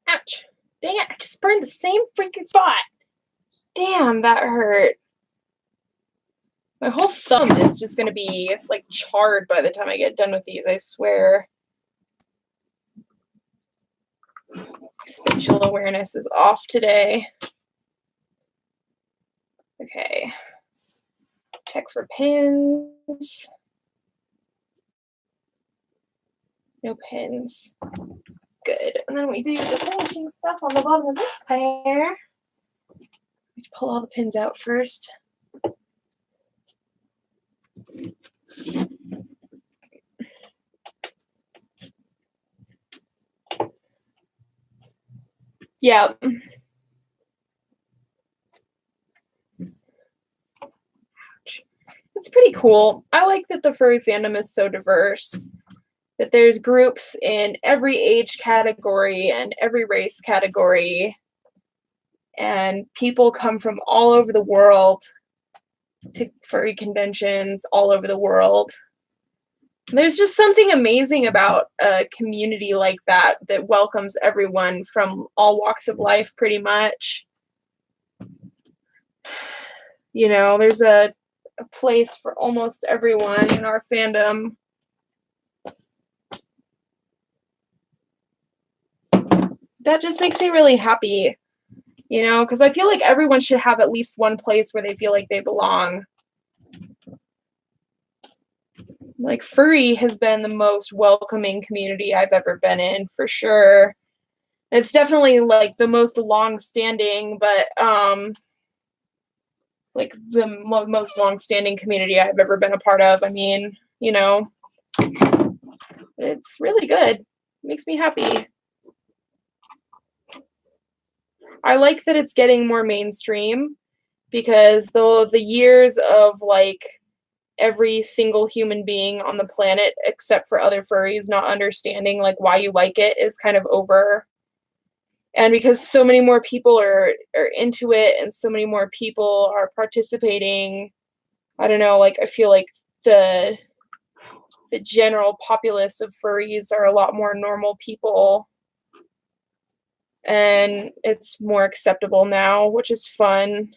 Ouch. Dang it, I just burned the same freaking spot. Damn, that hurt. My whole thumb is just gonna be like charred by the time I get done with these, I swear. Spatial awareness is off today. Okay. Check for pins. No pins. Good. And then we do the finishing stuff on the bottom of this pair. Let's pull all the pins out first. Yeah. It's pretty cool. I like that the furry fandom is so diverse, that there's groups in every age category and every race category, and people come from all over the world to furry conventions all over the world. There's just something amazing about a community like that that welcomes everyone from all walks of life pretty much. You know, there's a place for almost everyone in our fandom. That just makes me really happy, you know, because I feel like everyone should have at least one place where they feel like they belong. Like, furry has been the most welcoming community I've ever been in, for sure. It's definitely like the most long-standing, but like the most long-standing community I've ever been a part of. I mean, you know, it's really good. It makes me happy. I like that it's getting more mainstream because the years of like every single human being on the planet except for other furries not understanding like why you like it is kind of over. And because so many more people are into it and so many more people are participating, I don't know, like I feel like the general populace of furries are a lot more normal people, and it's more acceptable now, which is fun.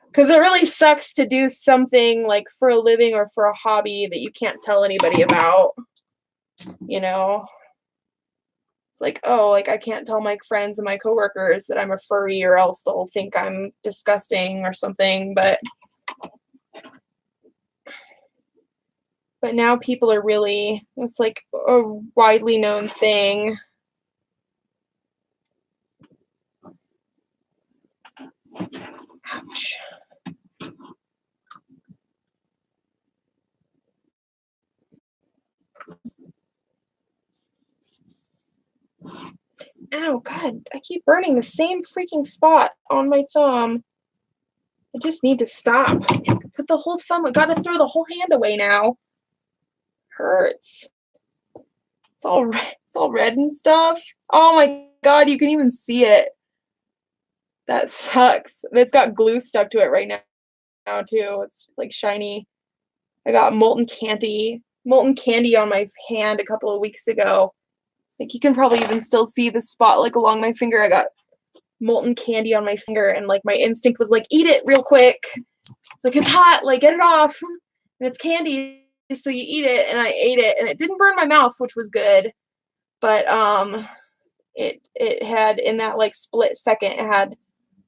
Because it really sucks to do something like for a living or for a hobby that you can't tell anybody about, you know? It's like, oh, like I can't tell my friends and my coworkers that I'm a furry or else they'll think I'm disgusting or something, but now people are really, it's like a widely known thing. Ouch. Ow, God, I keep burning the same freaking spot on my thumb. I just need to stop. Put the whole thumb, I gotta throw the whole hand away now. Hurts. It's all red and stuff. Oh my God, you can even see it. That sucks. It's got glue stuck to it right now too. It's like shiny. I got molten candy on my hand a couple of weeks ago. Like you can probably even still see the spot like along my finger. I got molten candy on my finger and like my instinct was like, eat it real quick. It's like, it's hot, like get it off. And it's candy, so you eat it, and I ate it and it didn't burn my mouth, which was good. But it had in that like split second, it had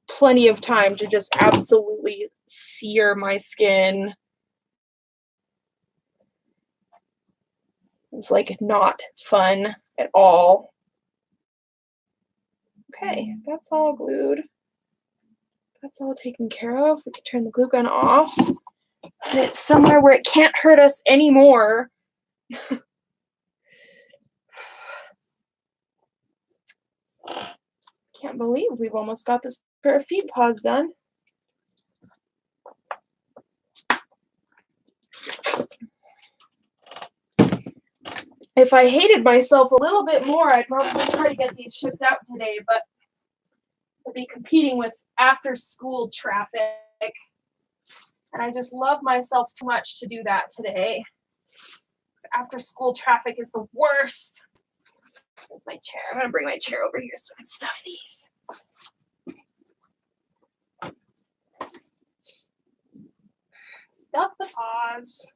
plenty of time to just absolutely sear my skin. It's like not fun at all. Okay, that's all glued. That's all taken care of. We can turn the glue gun off. Put it somewhere where it can't hurt us anymore. Can't believe we've almost got this pair of feet paws done. If I hated myself a little bit more, I'd probably try to get these shipped out today, but I'll be competing with after-school traffic, and I just love myself too much to do that today. After-school traffic is the worst. There's my chair. I'm going to bring my chair over here so I can stuff these. Stuff the paws.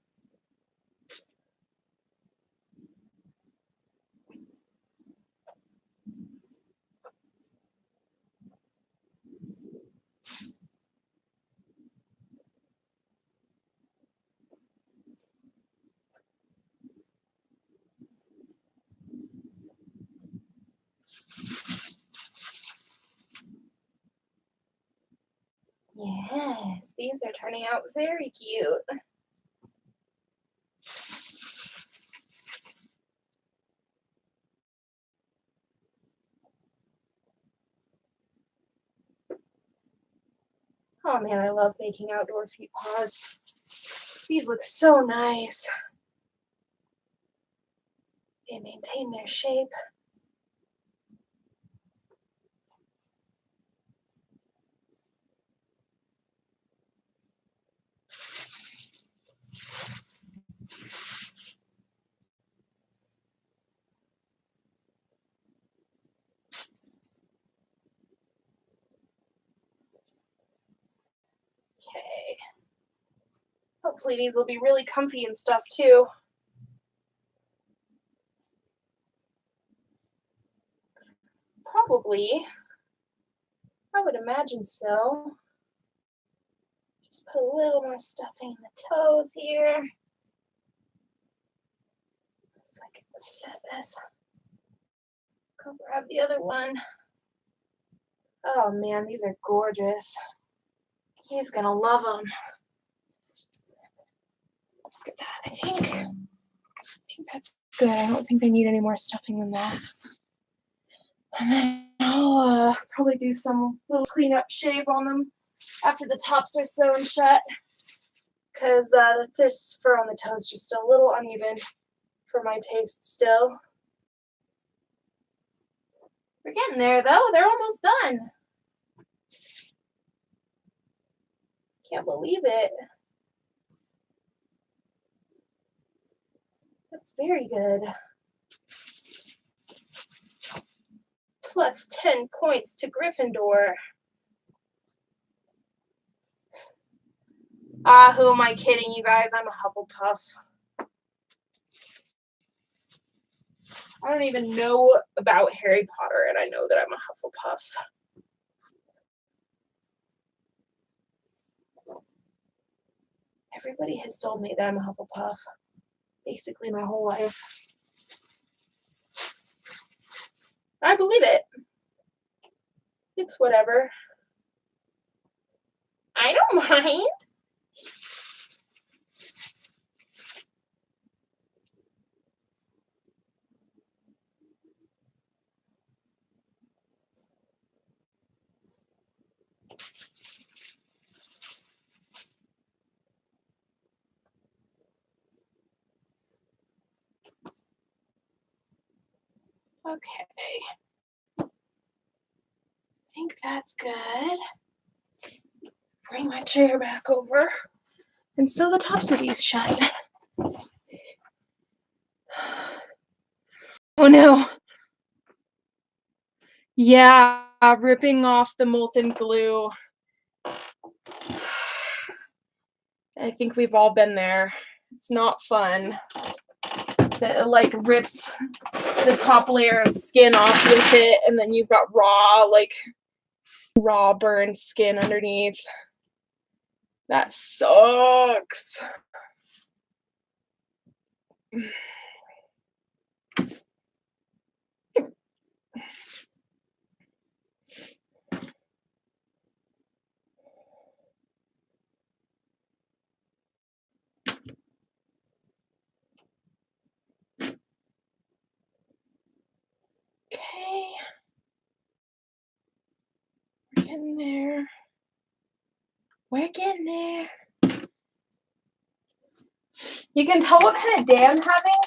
Yes, these are turning out very cute. Oh man, I love making outdoor feet paws. These look so nice. They maintain their shape. Okay. Hopefully these will be really comfy and stuff too. Probably. I would imagine so. Just put a little more stuffing in the toes here. So I can set this. Go grab the other one. Oh man, these are gorgeous. He's gonna love them. Look at that. I think that's good. I don't think they need any more stuffing than that. And then I'll probably do some little cleanup shave on them after the tops are sewn shut, because this fur on the toe is just a little uneven for my taste still. We're getting there though. They're almost done. Can't believe it. That's very good. Plus 10 points to Gryffindor. Who am I kidding, you guys? I'm a Hufflepuff. I don't even know about Harry Potter, and I know that I'm a Hufflepuff. Everybody has told me that I'm a Hufflepuff, basically my whole life. I believe it. It's whatever. I don't mind. Okay. I think that's good. Bring my chair back over and sew the tops of these shut. Oh no. Yeah, ripping off the molten glue. I think we've all been there. It's not fun. It like rips the top layer of skin off with it, and then you've got raw burned skin underneath. That sucks. getting there. We're getting there. You can tell what kind of day I'm having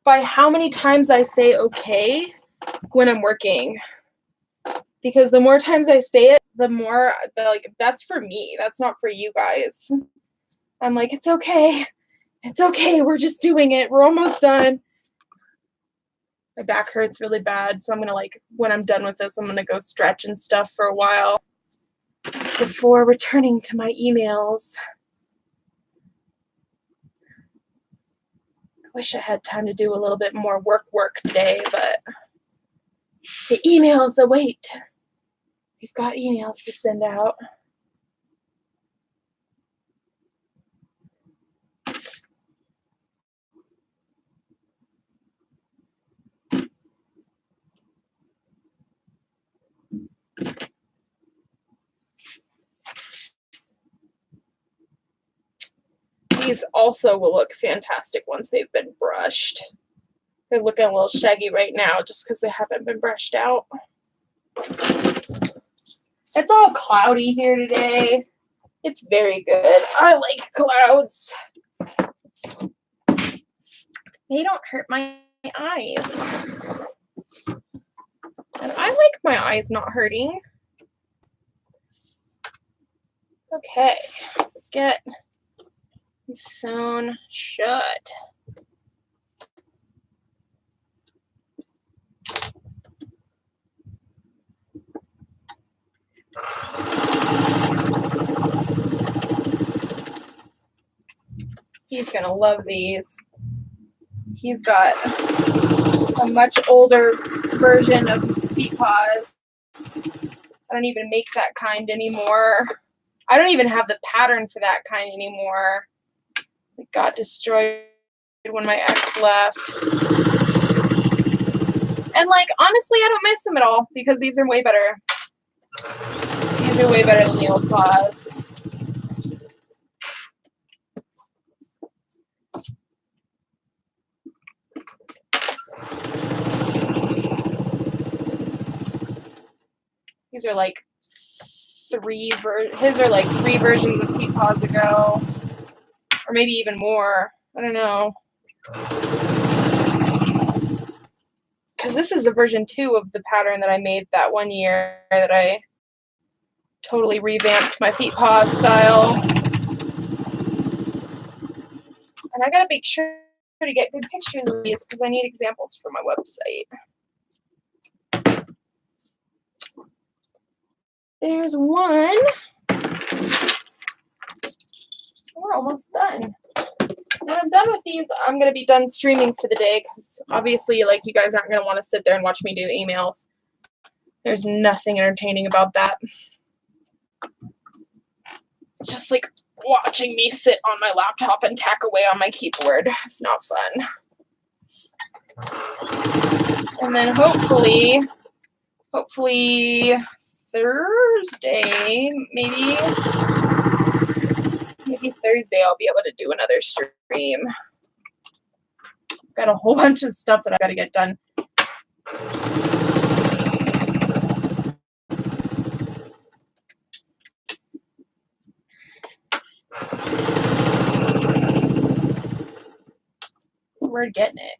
by how many times I say okay when I'm working. Because the more times I say it, the more, like, that's for me. That's not for you guys. I'm like, it's okay. It's okay. We're just doing it. We're almost done. My back hurts really bad, so I'm going to, like, when I'm done with this, I'm going to go stretch and stuff for a while before returning to my emails. I wish I had time to do a little bit more work today, but the emails await. We've got emails to send out. These also will look fantastic once they've been brushed. They're looking a little shaggy right now just because they haven't been brushed out. It's all cloudy here today. It's very good. I like clouds. They don't hurt my eyes. And I like my eyes not hurting. Okay, let's get these sewn shut. He's gonna love these. He's got a much older version of feet paws. I don't even make that kind anymore. I don't even have the pattern for that kind anymore. It got destroyed when my ex left. And, like, honestly, I don't miss them at all because these are way better. These are way better than the old paws. These are like his are like 3 versions of feet paws ago. Or maybe even more. I don't know. Because this is the version 2 of the pattern that I made that one year that I totally revamped my feet paw style. And I gotta make sure to get good pictures of these because I need examples for my website. There's one. We're almost done. When I'm done with these, I'm going to be done streaming for the day because obviously, like, you guys aren't going to want to sit there and watch me do emails. There's nothing entertaining about that. Just like watching me sit on my laptop and tack away on my keyboard. It's not fun. And then hopefully Thursday, maybe Thursday I'll be able to do another stream. Got a whole bunch of stuff that I got to get done. We're getting it.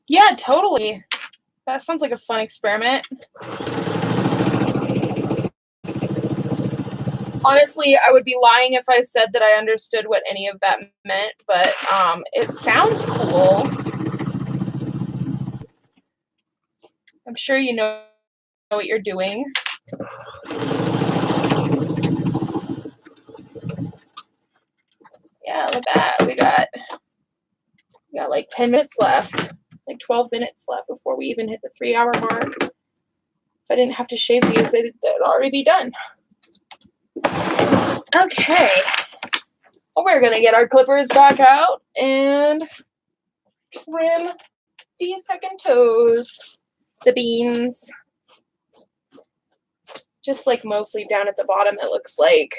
Yeah, totally. That sounds like a fun experiment. Honestly, I would be lying if I said that I understood what any of that meant, but it sounds cool. I'm sure you know what you're doing. Yeah, look at that. We got like 10 minutes left. Like 12 minutes left before we even hit the 3-hour mark. If I didn't have to shave these, they'd already be done. Okay. Well, we're going to get our clippers back out and trim these heckin' toes. the beans. Just like mostly down at the bottom, it looks like.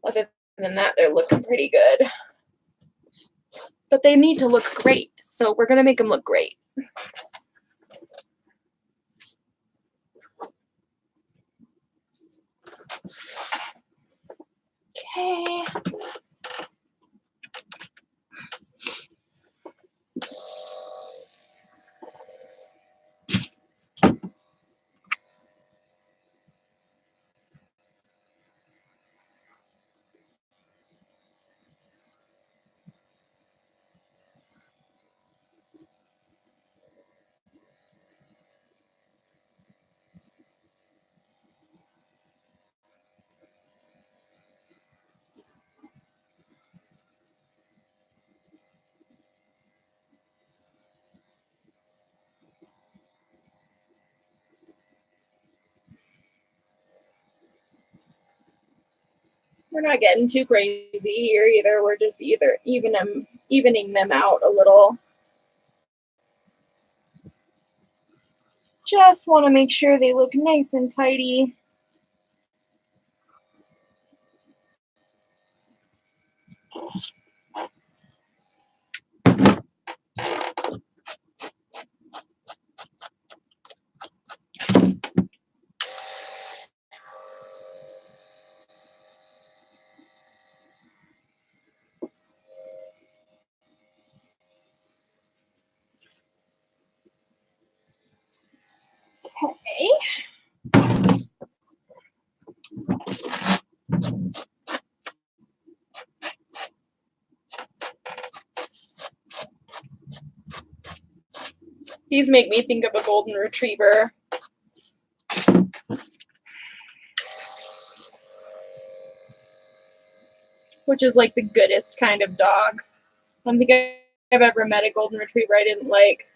Other than that, they're looking pretty good. But they need to look great, so we're going to make them look great. Okay. We're not getting too crazy here either. We're just evening them out a little. Just want to make sure they look nice and tidy. Okay. These make me think of a golden retriever. Which is like the goodest kind of dog. I don't think I've ever met a golden retriever I didn't like.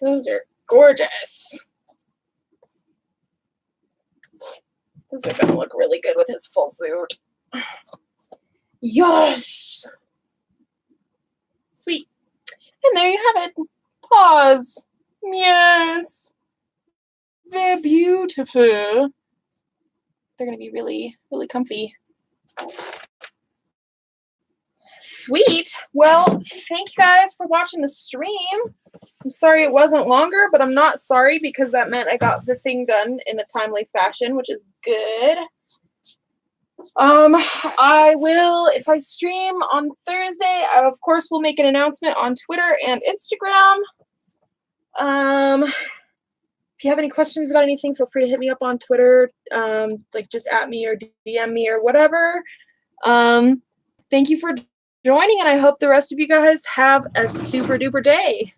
Those are gorgeous. Those are going to look really good with his full suit. Yes! Sweet. And there you have it. Paws. Yes. They're beautiful. They're going to be really, really comfy. Sweet. Well, thank you guys for watching the stream. I'm sorry it wasn't longer, but I'm not sorry because that meant I got the thing done in a timely fashion, which is good. I will, if I stream on Thursday, I of course will make an announcement on Twitter and Instagram. If you have any questions about anything, feel free to hit me up on Twitter, like just at me or DM me or whatever. Thank you for joining, and I hope the rest of you guys have a super duper day.